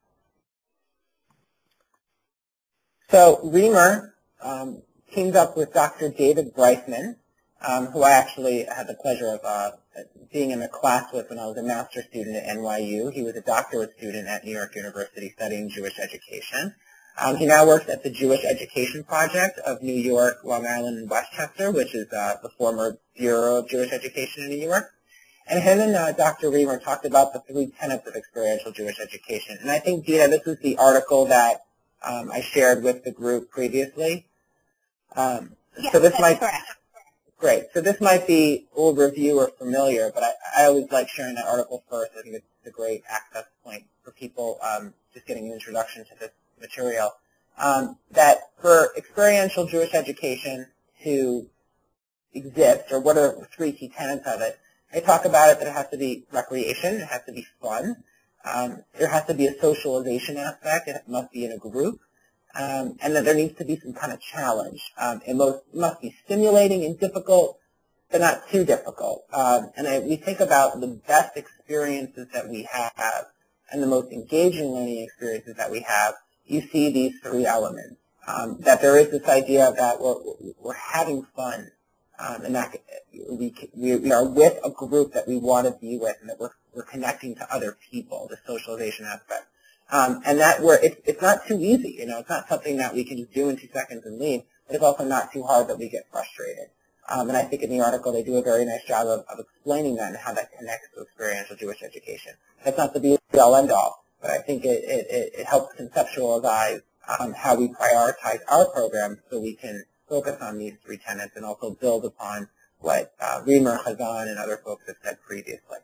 Speaker 3: So Reamer teamed up with Dr. David Breisman, who I actually had the pleasure of being in a class with when I was a master's student at NYU. He was a doctorate student at New York University studying Jewish education. He now works at the Jewish Education Project of New York, Long Island, and Westchester, which is the former Bureau of Jewish Education in New York. And him and Dr. Reamer talked about the 3 tenets of experiential Jewish education. And I think, Dina, this was the article that I shared with the group previously.
Speaker 1: Yes,
Speaker 3: so this
Speaker 1: that's
Speaker 3: might
Speaker 1: correct.
Speaker 3: Great. So this might be old review or familiar, but I always like sharing that article first. I think it's a great access point for people just getting an introduction to this material. That for experiential Jewish education to exist, or what are the 3 key tenets of it, I talk about it that it has to be recreation, it has to be fun, there has to be a socialization aspect, it must be in a group, and that there needs to be some kind of challenge. It must be stimulating and difficult, but not too difficult. We think about the best experiences that we have and the most engaging learning experiences that we have. You see these 3 elements, that there is this idea that we're having fun, and that we are with a group that we want to be with, and that we're connecting to other people, the socialization aspect. And that it's not too easy, it's not something that we can just do in 2 seconds and leave, but it's also not too hard that we get frustrated. And I think in the article they do a very nice job of explaining that and how that connects to experiential Jewish education. That's not the be-all, end-all, but I think it helps conceptualize how we prioritize our programs so we can focus on these 3 tenets and also build upon what Reamer, Chazan, and other folks have said previously.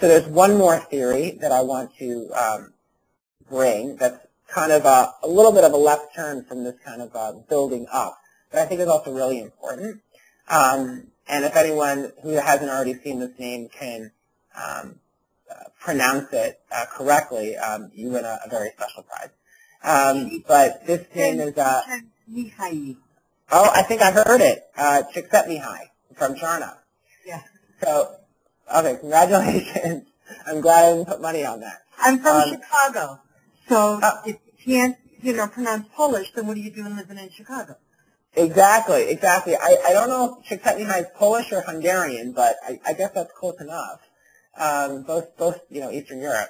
Speaker 3: So there's one more theory that I want to bring that's kind of a little bit of a left turn from this kind of building up, but I think is also really important. And if anyone who hasn't already seen this name can pronounce it correctly, you win a very special prize. But this name is... Oh, I think I heard it. Csikszentmihalyi from Charna.
Speaker 4: Yeah.
Speaker 3: So, okay, congratulations. I'm glad I didn't put money on that.
Speaker 4: I'm from Chicago, so if you can't, pronounce Polish, then what are you doing living in Chicago?
Speaker 3: Exactly. I don't know if Csikszentmihalyi is Polish or Hungarian, but I guess that's close enough. Both Eastern Europe.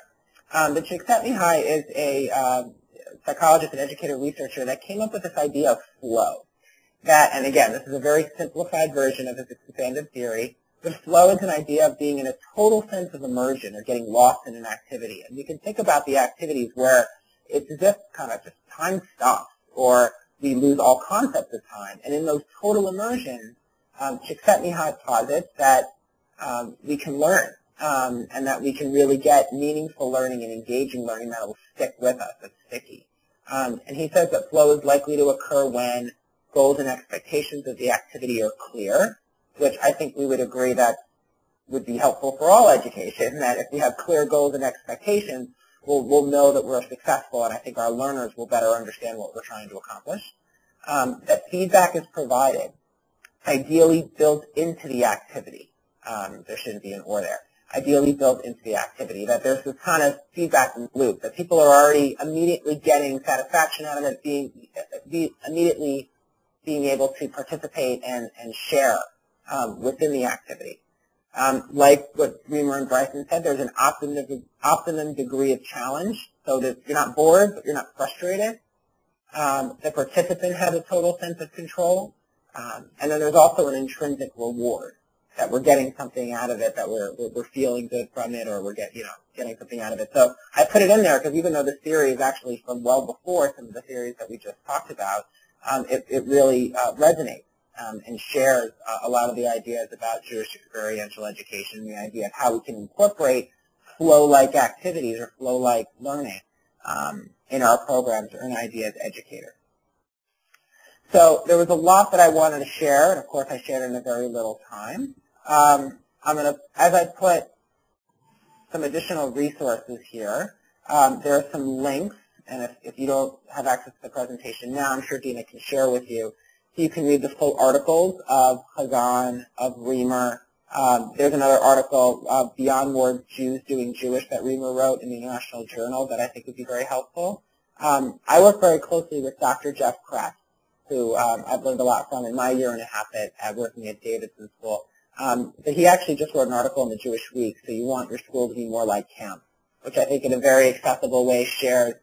Speaker 3: But Csikszentmihalyi is a psychologist and educator researcher that came up with this idea of flow. And again, this is a very simplified version of his expanded theory, but flow is an idea of being in a total sense of immersion or getting lost in an activity. And we can think about the activities where it's as if kind of just time stops or we lose all concept of time. And in those total immersions, Csikszentmihalyi posits that we can learn and that we can really get meaningful learning and engaging learning that will stick with us, that's sticky. And he says that flow is likely to occur when goals and expectations of the activity are clear, which I think we would agree that would be helpful for all education, that if we have clear goals and expectations, we'll know that we're successful, and I think our learners will better understand what we're trying to accomplish. That feedback is provided, ideally built into the activity. There shouldn't be an or there. Ideally built into the activity, that there's this kind of feedback loop, that people are already immediately getting satisfaction out of it, immediately being able to participate and share within the activity. Like what Reamer and Bryson said, there's an optimum degree of challenge, so that you're not bored, but you're not frustrated. The participant has a total sense of control, and then there's also an intrinsic reward, that we're getting something out of it, that we're feeling good from it, or we're getting something out of it. So I put it in there because even though this theory is actually from well before some of the theories that we just talked about, it really resonates and shares a lot of the ideas about Jewish experiential education, the idea of how we can incorporate flow-like activities or flow-like learning in our programs or in ideas educators. So there was a lot that I wanted to share, and of course I shared in a very little time. I'm going to, as I put some additional resources here, there are some links, and if you don't have access to the presentation now, I'm sure Dina can share with you. So you can read the full articles of Hazan, of Reamer. There's another article, Beyond War, Jews Doing Jewish, that Reamer wrote in the International Journal that I think would be very helpful. I work very closely with Dr. Jeff Kress, who I've learned a lot from in my year and a half at working at Davidson School. But he actually just wrote an article in the Jewish Week, so you want your school to be more like camp, which I think in a very accessible way shares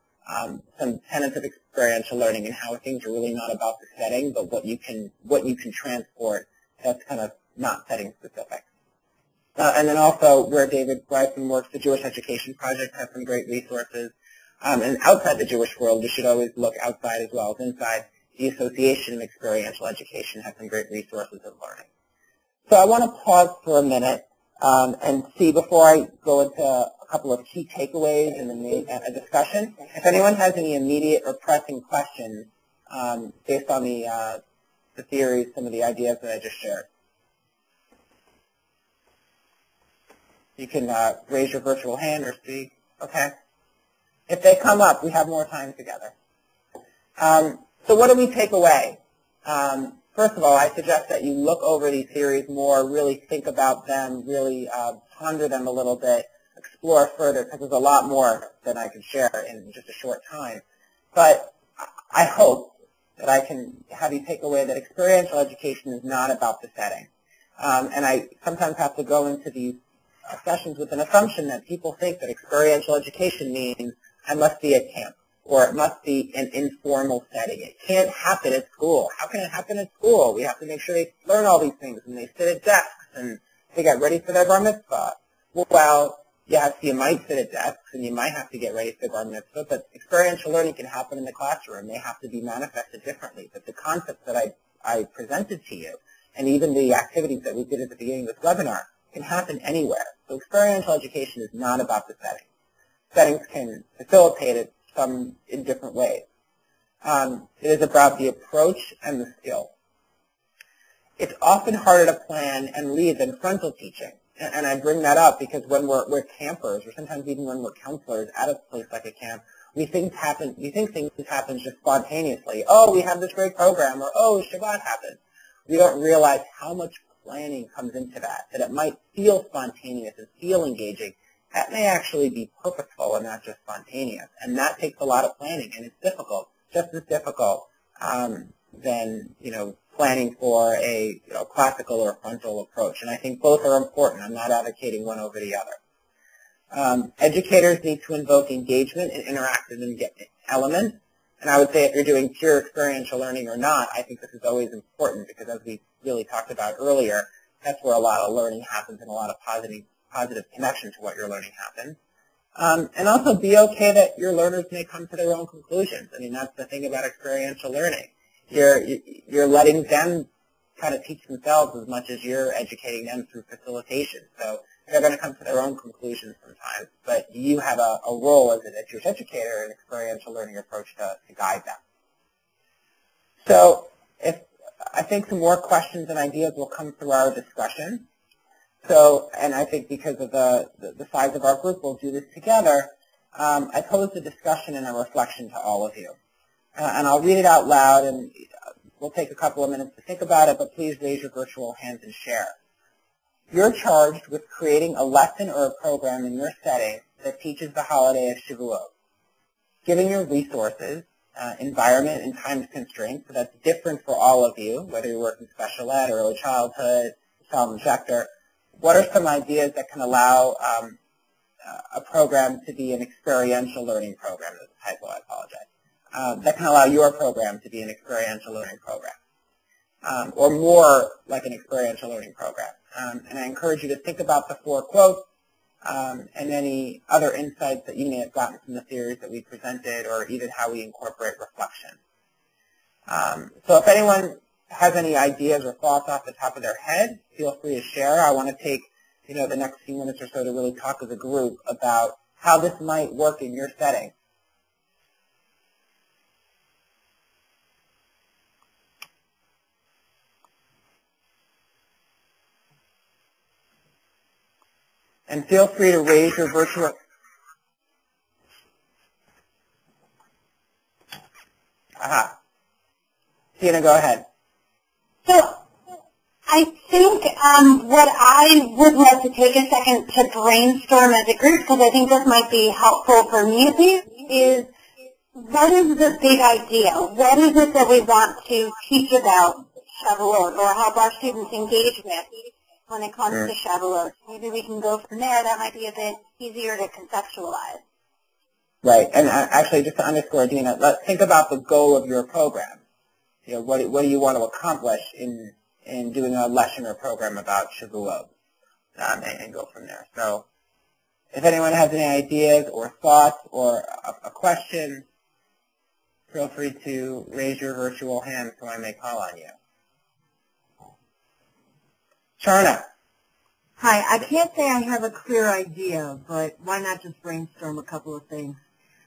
Speaker 3: some tenets of experiential learning and how things are really not about the setting, but what you can transport that's kind of not setting specific. And then also where David Bryson works, the Jewish Education Project has some great resources. And outside the Jewish world, you should always look outside as well as inside. The Association of Experiential Education has some great resources of learning. So I want to pause for a minute and see, before I go into a couple of key takeaways and then a discussion, if anyone has any immediate or pressing questions based on the theories, some of the ideas that I just shared. You can raise your virtual hand or speak. Okay. If they come up, we have more time together. So what do we take away? First of all, I suggest that you look over these theories more, really think about them, really ponder them a little bit, explore further, because there's a lot more than I can share in just a short time. But I hope that I can have you take away that experiential education is not about the setting. And I sometimes have to go into these sessions with an assumption that people think that experiential education means I must be at camp, or it must be an informal setting. It can't happen at school. How can it happen at school? We have to make sure they learn all these things, and they sit at desks, and they get ready for their bar mitzvah. Well, yes, you might sit at desks, and you might have to get ready for the bar mitzvah, but experiential learning can happen in the classroom. They have to be manifested differently. But the concepts that I presented to you, and even the activities that we did at the beginning of this webinar, can happen anywhere. So experiential education is not about the setting. Settings can facilitate it some in different ways. It is about the approach and the skill. It's often harder to plan and lead than frontal teaching. And I bring that up because when we're campers, or sometimes even when we're counselors at a place like a camp, we think things happen just spontaneously. Oh, we have this great program, or oh, Shabbat happened. We don't realize how much planning comes into that it might feel spontaneous and feel engaging. That may actually be purposeful and not just spontaneous. And that takes a lot of planning, and it's difficult, just as difficult than, planning for a classical or frontal approach. And I think both are important. I'm not advocating one over the other. Educators need to invoke engagement and interactive elements. And I would say if you're doing pure experiential learning or not, I think this is always important because, as we really talked about earlier, that's where a lot of learning happens and a lot of positive connection to what you're learning happens. And also be okay that your learners may come to their own conclusions. I mean, that's the thing about experiential learning. You're letting them kind of teach themselves as much as you're educating them through facilitation. So they're going to come to their own conclusions sometimes, but you have a role as a Jewish educator, an experiential learning approach to guide them. So I think some more questions and ideas will come through our discussion. So, and I think because of the size of our group, we'll do this together. I posed a discussion and a reflection to all of you. And I'll read it out loud, and we'll take a couple of minutes to think about it, but please raise your virtual hands and share. You're charged with creating a lesson or a program in your setting that teaches the holiday of Shavuot. Given your resources, environment, and time constraints, so that's different for all of you, whether you're working special ed, early childhood, child injector, what are some ideas that can allow a program to be an experiential learning program? There's a typo, I apologize. That can allow your program to be an experiential learning program, or more like an experiential learning program. And I encourage you to think about the 4 quotes and any other insights that you may have gotten from the theories that we presented, or even how we incorporate reflection. So if anyone has any ideas or thoughts off the top of their head, feel free to share. I want to take the next few minutes or so to really talk as a group about how this might work in your setting. And feel free to raise your virtual... Aha. Tina, go ahead.
Speaker 1: So I think what I would like to take a second to brainstorm as a group, because I think this might be helpful for me at least, is what is the big idea? What is it that we want to teach about Shavuot or help our students engage with when it comes to Shavuot? Maybe we can go from there. That might be a bit easier to conceptualize.
Speaker 3: Right, and actually, just to underscore, Dina, let's think about the goal of your program. What do you want to accomplish in doing a lesson or program about Shavuot, and go from there. So, if anyone has any ideas or thoughts or a question, feel free to raise your virtual hand so I may call on you. Charna.
Speaker 4: Hi, I can't say I have a clear idea, but why not just brainstorm a couple of things?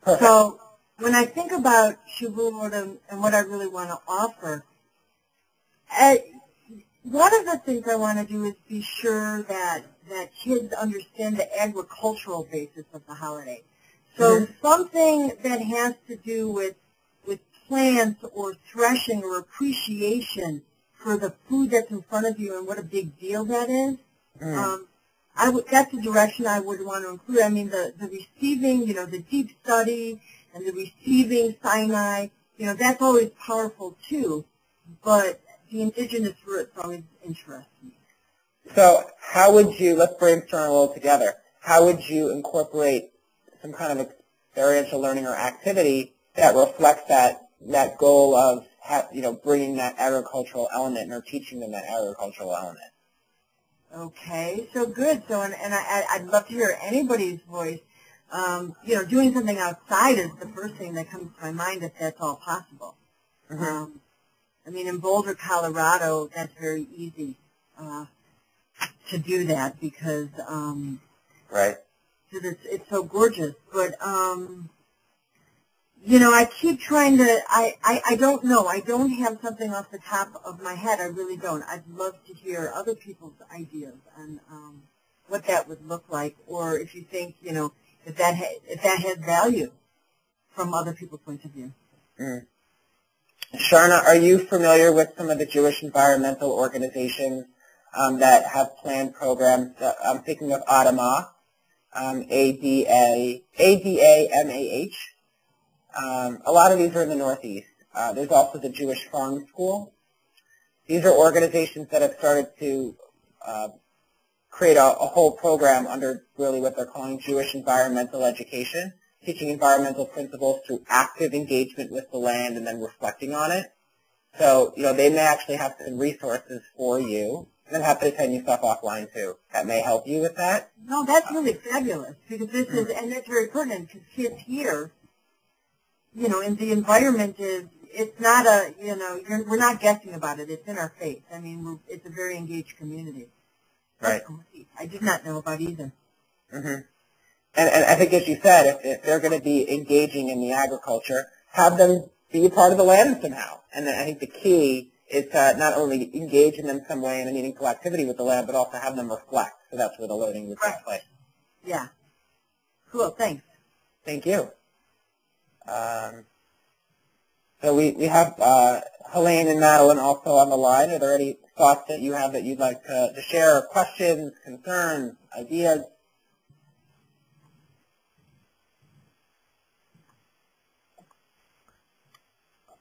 Speaker 3: Perfect.
Speaker 4: So when I think about Shavuot and what I really want to offer, one of the things I want to do is be sure that kids understand the agricultural basis of the holiday. So something that has to do with plants or threshing or appreciation for the food that's in front of you and what a big deal that is. That's the direction I would want to include. I mean, the receiving, the deep study and the receiving Sinai, that's always powerful too. But the indigenous roots always interest me.
Speaker 3: So how would you, let's brainstorm a little together, how would you incorporate some kind of experiential learning or activity that reflects that goal of, bringing that agricultural element or teaching them that agricultural element?
Speaker 4: Okay, so good. So, and I'd love to hear anybody's voice. Doing something outside is the first thing that comes to my mind if that's all possible. I mean, in Boulder, Colorado, that's very easy to do that because
Speaker 3: right.
Speaker 4: It's so gorgeous. But I keep trying to. I don't know. I don't have something off the top of my head. I really don't. I'd love to hear other people's ideas on what that would look like, or if you think if that has value from other people's point of view.
Speaker 3: Sharna, are you familiar with some of the Jewish environmental organizations that have planned programs? I'm thinking of Adamah, ADAMAH. A lot of these are in the Northeast. There's also the Jewish Farm School. These are organizations that have started to create a whole program under really what they're calling Jewish environmental education, teaching environmental principles through active engagement with the land and then reflecting on it. So, they may actually have some resources for you. And I'm happy to send you stuff offline, too. That may help you with that.
Speaker 4: No, that's really fabulous because this is, and that's very pertinent because kids here, and the environment it's not we're not guessing about it. It's in our face. I mean, it's a very engaged community.
Speaker 3: Right.
Speaker 4: I did not know about either.
Speaker 3: And I think, as you said, if they're going to be engaging in the agriculture, have them be a part of the land somehow. And I think the key is to not only engage in them some way in a meaningful activity with the land, but also have them reflect. So that's where the learning would take place.
Speaker 4: Yeah. Cool. Thanks.
Speaker 3: Thank you. So we have Helene and Madeline also on the line. Are there any thoughts that you have that you'd like to share, questions, concerns, ideas?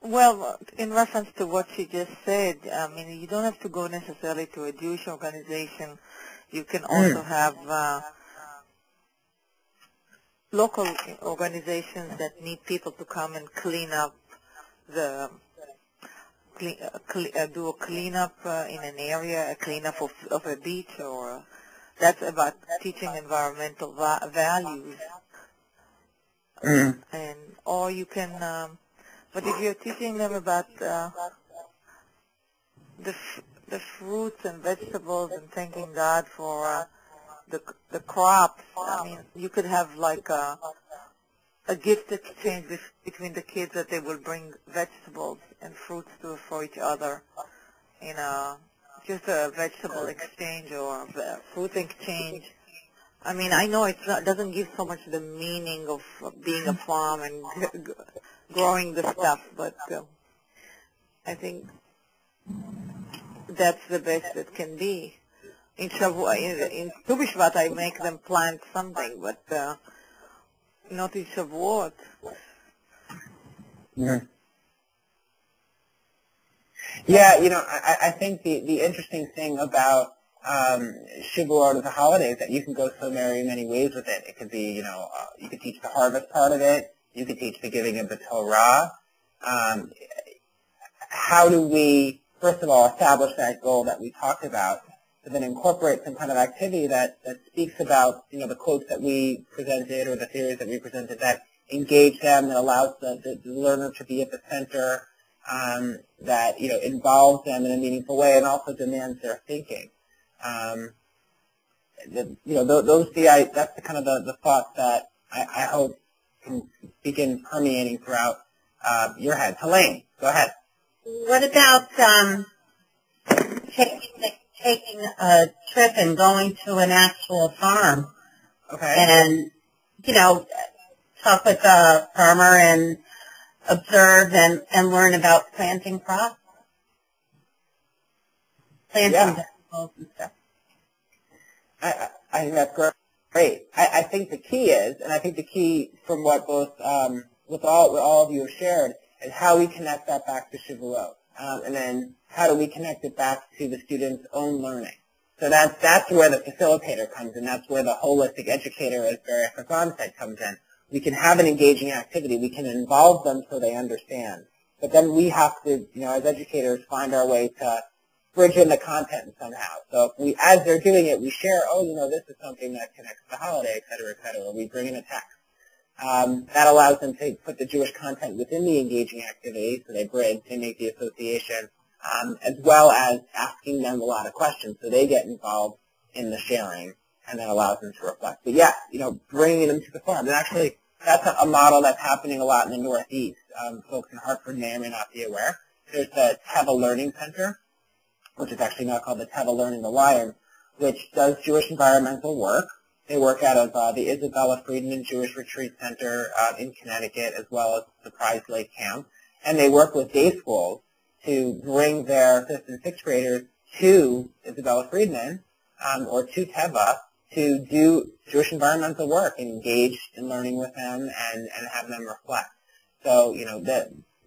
Speaker 2: Well, in reference to what she just said, I mean, you don't have to go necessarily to a Jewish organization. You can also have local organizations that need people to come and clean up do a cleanup in an area, a cleanup of a beach, or that's about teaching environmental values. And or you can, but if you're teaching them about the fruits and vegetables and thanking God for the crops. I mean, you could have like a gift exchange between the kids, that they will bring vegetables and fruits for each other in just a vegetable exchange or a fruit exchange. I mean, I know it doesn't give so much the meaning of being a farm and growing the stuff, but I think that's the best it can be. In Tu B'Shvat, I make them plant something, but not in Shavuot.
Speaker 3: Mm-hmm. Yeah, I think the interesting thing about Shavuot as a holiday is that you can go so many ways with it. It could be, you could teach the harvest part of it. You could teach the giving of the Torah. How do we, first of all, establish that goal that we talked about, but then incorporate some kind of activity that speaks about, the quotes that we presented or the theories that we presented, that engage them, that allows the learner to be at the center, that, involves them in a meaningful way and also demands their thinking. That's the kind of the thoughts that I hope can begin permeating throughout your head. Helene, go ahead.
Speaker 4: What about taking a trip and going to an actual farm?
Speaker 3: Okay.
Speaker 4: And, talk with the farmer and observe and learn about planting crops? Planting vegetables and stuff.
Speaker 3: I think that's great. I think the key is, and I think the key from what both, with all of you have shared, is how we connect that back to Shavuot. And then how do we connect it back to the student's own learning? So that's where the facilitator comes in. That's where the holistic educator, as Barry Hassan said, comes in. We can have an engaging activity. We can involve them so they understand. But then we have to, as educators, find our way to bridge in the content somehow. So if as they're doing it, we share, this is something that connects to the holiday, et cetera, et cetera. Or we bring in a text. That allows them to put the Jewish content within the engaging activity, so they bridge, they make the association, as well as asking them a lot of questions, so they get involved in the sharing, and that allows them to reflect. But yeah, bringing them to the farm. And actually, that's a model that's happening a lot in the Northeast. Folks in Hartford may or may not be aware. There's the Teva Learning Center, which is actually now called the Teva Learning Alliance, which does Jewish environmental work. They work out of the Isabella Friedman Jewish Retreat Center in Connecticut, as well as the Prize Lake Camp. And they work with day schools to bring their 5th and 6th graders to Isabella Friedman or to Teva to do Jewish environmental work and engage in learning with them and have them reflect. So,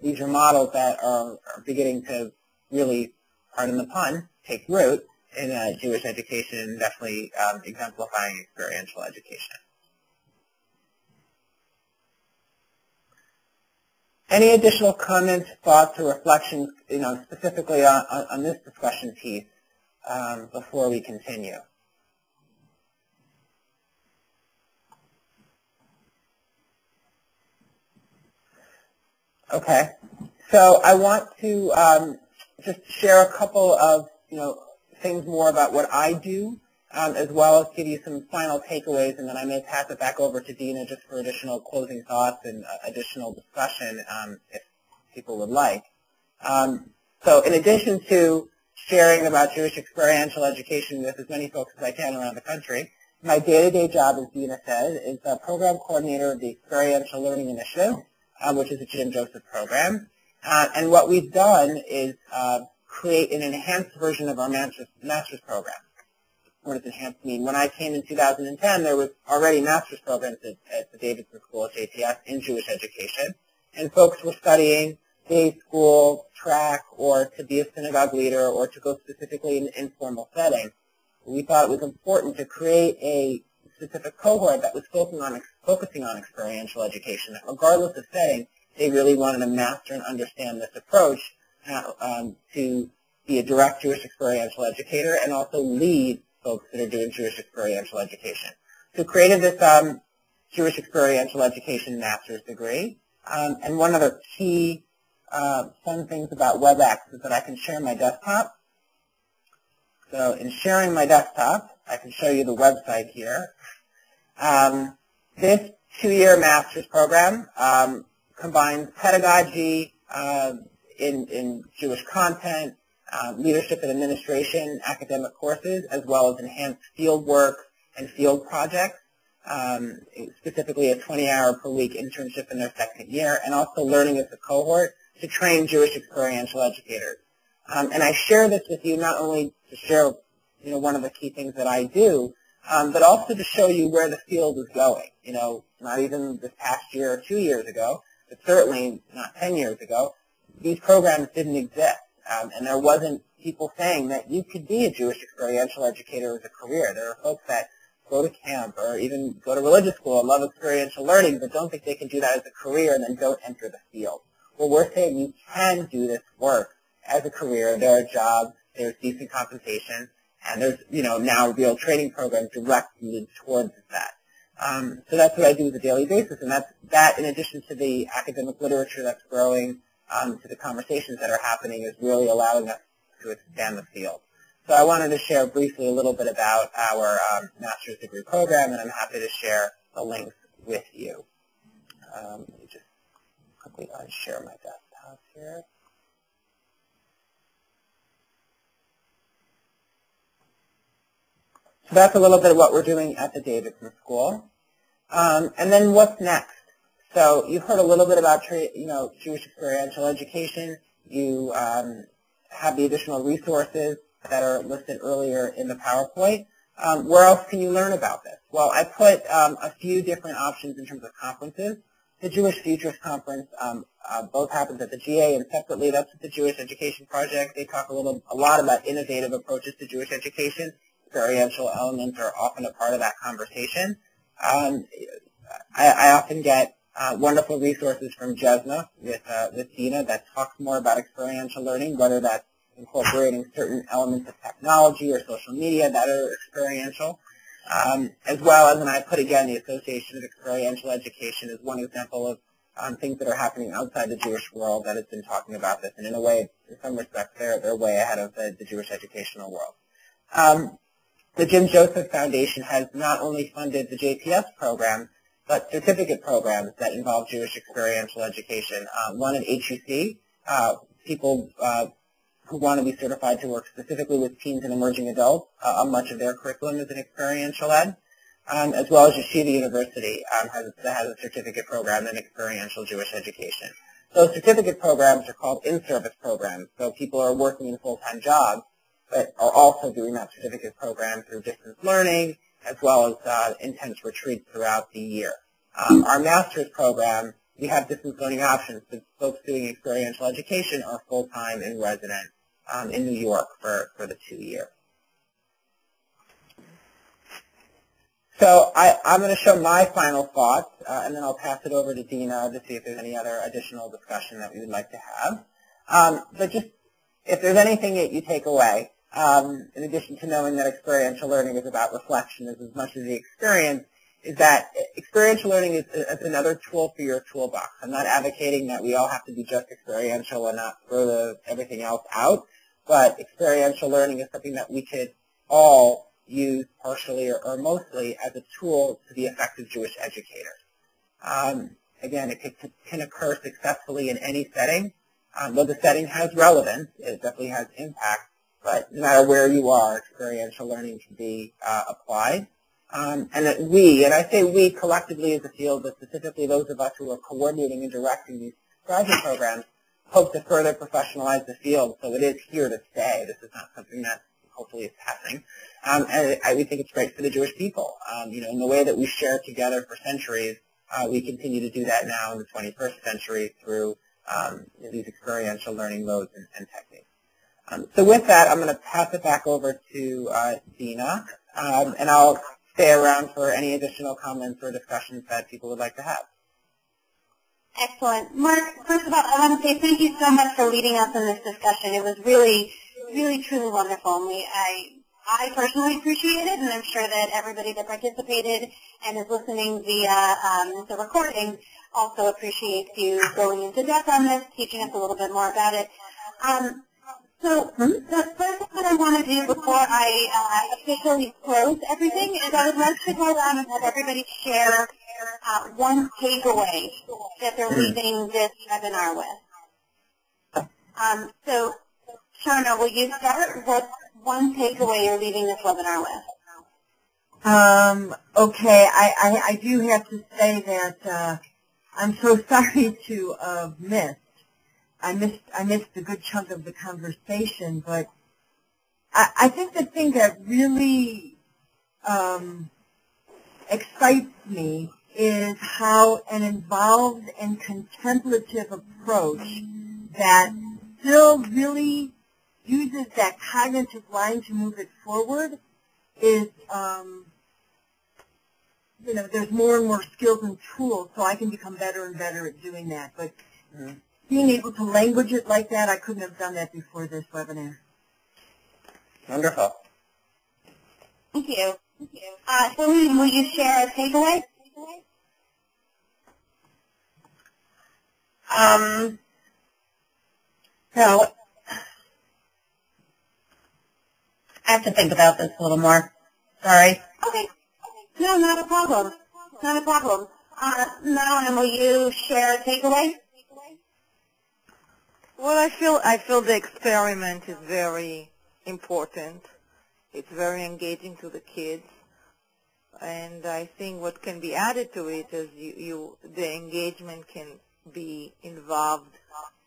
Speaker 3: these are models that are beginning to really, pardon the pun, take root in Jewish education, definitely exemplifying experiential education. Any additional comments, thoughts, or reflections, specifically on this discussion piece before we continue? Okay, so I want to just share a couple of, things more about what I do, as well as give you some final takeaways, and then I may pass it back over to Dina just for additional closing thoughts and additional discussion if people would like. So in addition to sharing about Jewish experiential education with as many folks as I can around the country, my day-to-day job, as Dina said, is a program coordinator of the Experiential Learning Initiative, which is a Jim Joseph program. And what we've done is create an enhanced version of our master's program. What does enhanced mean? When I came in 2010, there was already master's programs at the Davidson School at JTS in Jewish education, and folks were studying day school, track, or to be a synagogue leader, or to go specifically in an informal setting. We thought it was important to create a specific cohort that was focusing on experiential education, that regardless of setting, they really wanted to master and understand this approach to be a direct Jewish experiential educator and also lead folks that are doing Jewish experiential education. So created this Jewish experiential education master's degree. And one of the key fun things about WebEx is that I can share my desktop. So in sharing my desktop, I can show you the website here. This 2-year master's program combines pedagogy in Jewish content, leadership and administration, academic courses, as well as enhanced field work and field projects, specifically a 20-hour-per-week internship in their second year, and also learning as a cohort to train Jewish experiential educators. And I share this with you not only to share, one of the key things that I do, but also to show you where the field is going. Not even this past year or 2 years ago, but certainly not 10 years ago, these programs didn't exist. And there wasn't people saying that you could be a Jewish experiential educator as a career. There are folks that go to camp or even go to religious school and love experiential learning, but don't think they can do that as a career and then don't enter the field. Well, we're saying you can do this work as a career. There are jobs, there's decent compensation, and there's, now real training programs directed towards that. So that's what I do on a daily basis, and that in addition to the academic literature that's growing, to the conversations that are happening, is really allowing us to expand the field. So I wanted to share briefly a little bit about our master's degree program, and I'm happy to share the links with you. Let me just quickly unshare my desktop here. So that's a little bit of what we're doing at the Davidson School. And then what's next? So you've heard a little bit about Jewish experiential education. You have the additional resources that are listed earlier in the PowerPoint. Where else can you learn about this? Well, I put a few different options in terms of conferences. The Jewish Futures Conference both happens at the GA and separately. That's at the Jewish Education Project. They talk a lot about innovative approaches to Jewish education. Experiential elements are often a part of that conversation. I often get wonderful resources from Jesna with Dina that talks more about experiential learning, whether that's incorporating certain elements of technology or social media that are experiential, as well as, and I put again the Association of Experiential Education as one example of things that are happening outside the Jewish world that has been talking about this, and in a way, in some respects, they're way ahead of the Jewish educational world. The Jim Joseph Foundation has not only funded the JPS program, but certificate programs that involve Jewish experiential education. One at HUC, people who want to be certified to work specifically with teens and emerging adults. Much of their curriculum is in experiential ed, as well as Yeshiva University has a certificate program in experiential Jewish education. Those certificate programs are called in-service programs, so people are working in full-time jobs, but are also doing that certificate program through distance learning, as well as intense retreats throughout the year. Our master's program, we have distance learning options, but folks doing experiential education are full-time and resident in New York for the 2-year. So I'm going to show my final thoughts, and then I'll pass it over to Dina to see if there's any other additional discussion that we would like to have. But just if there's anything that you take away, in addition to knowing that experiential learning is about reflection as much as the experience, is that experiential learning is another tool for your toolbox. I'm not advocating that we all have to be just experiential and not throw everything else out, but experiential learning is something that we could all use partially or mostly as a tool to be effective Jewish educators. Again, it can occur successfully in any setting. Though the setting has relevance, it definitely has impact, but no matter where you are, experiential learning can be applied. And that we, and I say we collectively as a field, but specifically those of us who are coordinating and directing these graduate programs, hope to further professionalize the field so it is here to stay. This is not something that hopefully is passing. And we think it's great for the Jewish people. In the way that we share together for centuries, we continue to do that now in the 21st century through these experiential learning modes and techniques. So with that, I'm going to pass it back over to Dina, and I'll stay around for any additional comments or discussions that people would like to have.
Speaker 1: Excellent. Mark, first of all, I want to say thank you so much for leading us in this discussion. It was really, really, truly wonderful. And I personally appreciate it, and I'm sure that everybody that participated and is listening via the recording also appreciates you going into depth on this, teaching us a little bit more about it. So the first thing that I want to do before I officially close everything is I would like to go around and have everybody share one takeaway that they're leaving this webinar with. So, Sharna, will you start? What one takeaway you're leaving this webinar with?
Speaker 4: Okay, I do have to say that I'm so sorry to have missed. I missed a good chunk of the conversation, but I think the thing that really excites me is how an involved and contemplative approach that still really uses that cognitive line to move it forward is, there's more and more skills and tools, so I can become better and better at doing that. But being able to language it like that, I couldn't have done that before this webinar.
Speaker 3: Wonderful.
Speaker 1: Thank you. Celine, will you share a takeaway?
Speaker 4: So, I have to think about this a little more. Sorry.
Speaker 1: Okay. No, not a problem. Not a problem. Madeline, will you share a takeaway?
Speaker 2: Well, I feel the experiment is very important. It's very engaging to the kids. And I think what can be added to it is the engagement can be involved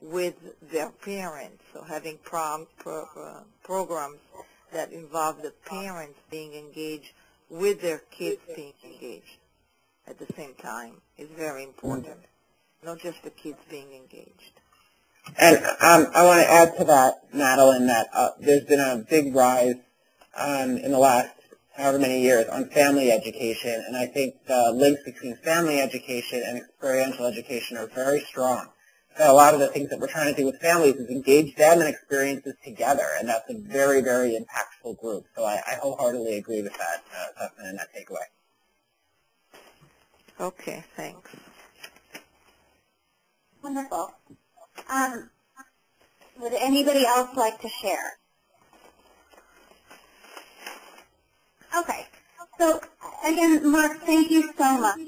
Speaker 2: with their parents. So having programs that involve the parents being engaged with their kids being engaged at the same time is very important, not just the kids being engaged.
Speaker 3: And I want to add to that, Madeline, that there's been a big rise in the last however many years on family education, and I think the links between family education and experiential education are very strong. So a lot of the things that we're trying to do with families is engage them in experiences together, and that's a very, very impactful group. So I wholeheartedly agree with that assessment and that takeaway.
Speaker 2: Okay, thanks.
Speaker 1: Wonderful. Would anybody else like to share? Okay. So, again, Mark, thank you so much.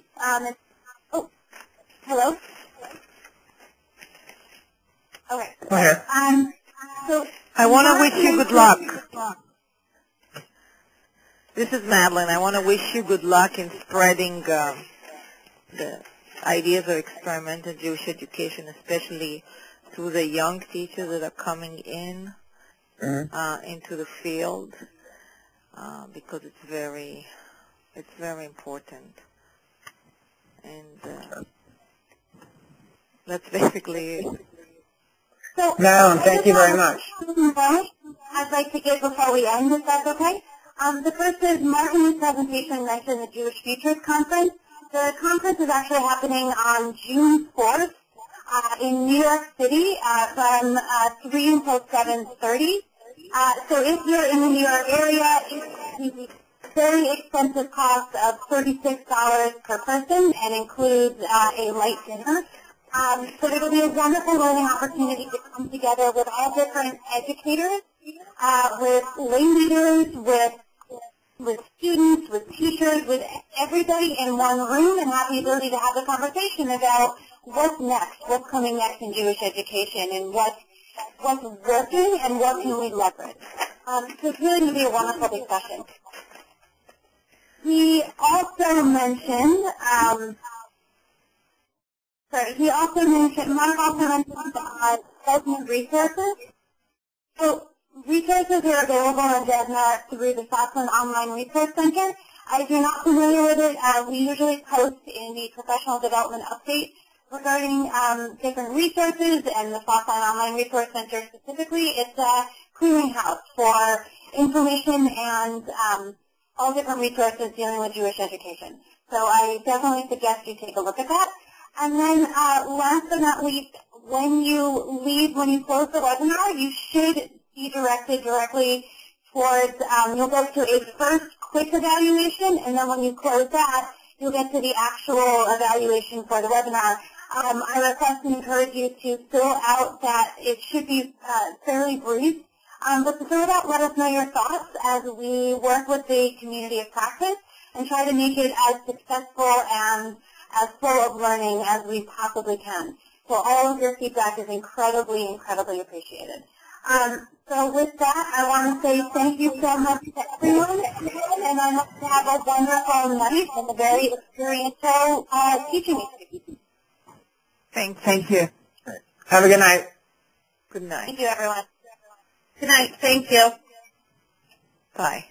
Speaker 1: Hello? Okay.
Speaker 3: Go ahead.
Speaker 1: So
Speaker 2: I want to wish you good luck. This is Madeline. I want to wish you good luck in spreading the ideas of experimental Jewish education, especially to the young teachers that are coming in into the field, because it's very important. And that's basically it.
Speaker 1: So,
Speaker 3: Madeline, thank you very much.
Speaker 1: I'd like to give before we end, if that's okay. The first is Martin's presentation mentioned the Jewish Futures Conference. The conference is actually happening on June 4th in New York City from 3 until 7:30. So if you're in the New York area, it's the very expensive cost of $36 per person and includes a light dinner. So it'll be a wonderful learning opportunity to come together with all different educators, with lay leaders, with students, with teachers, with everybody in one room, and have the ability to have a conversation about what's next, what's coming next in Jewish education, and what's working and what can we leverage. So it's really going to be a wonderful discussion. He also mentioned, Mark also mentioned development resources. So resources are available on DevNet through the Sasson Online Resource Center. If you're not familiar with it, we usually post in the professional development update regarding different resources, and the Sasson Online Resource Center specifically, it's a clearinghouse for information and all different resources dealing with Jewish education. So I definitely suggest you take a look at that. And then last but not least, when you close the webinar, you should be directed directly towards, you'll go to a first quick evaluation, and then when you close that, you'll get to the actual evaluation for the webinar. I request and encourage you to fill out that. It should be fairly brief, But through that, let us know your thoughts as we work with the community of practice and try to make it as successful and as full of learning as we possibly can. So all of your feedback is incredibly, incredibly appreciated. So with that, I want to say thank you so much to everyone, and I hope you have a wonderful night and a very experiential teaching experience.
Speaker 2: Thank you.
Speaker 3: Have a good night.
Speaker 2: Good night.
Speaker 1: Thank you, everyone.
Speaker 4: Good night. Thank you.
Speaker 2: Bye.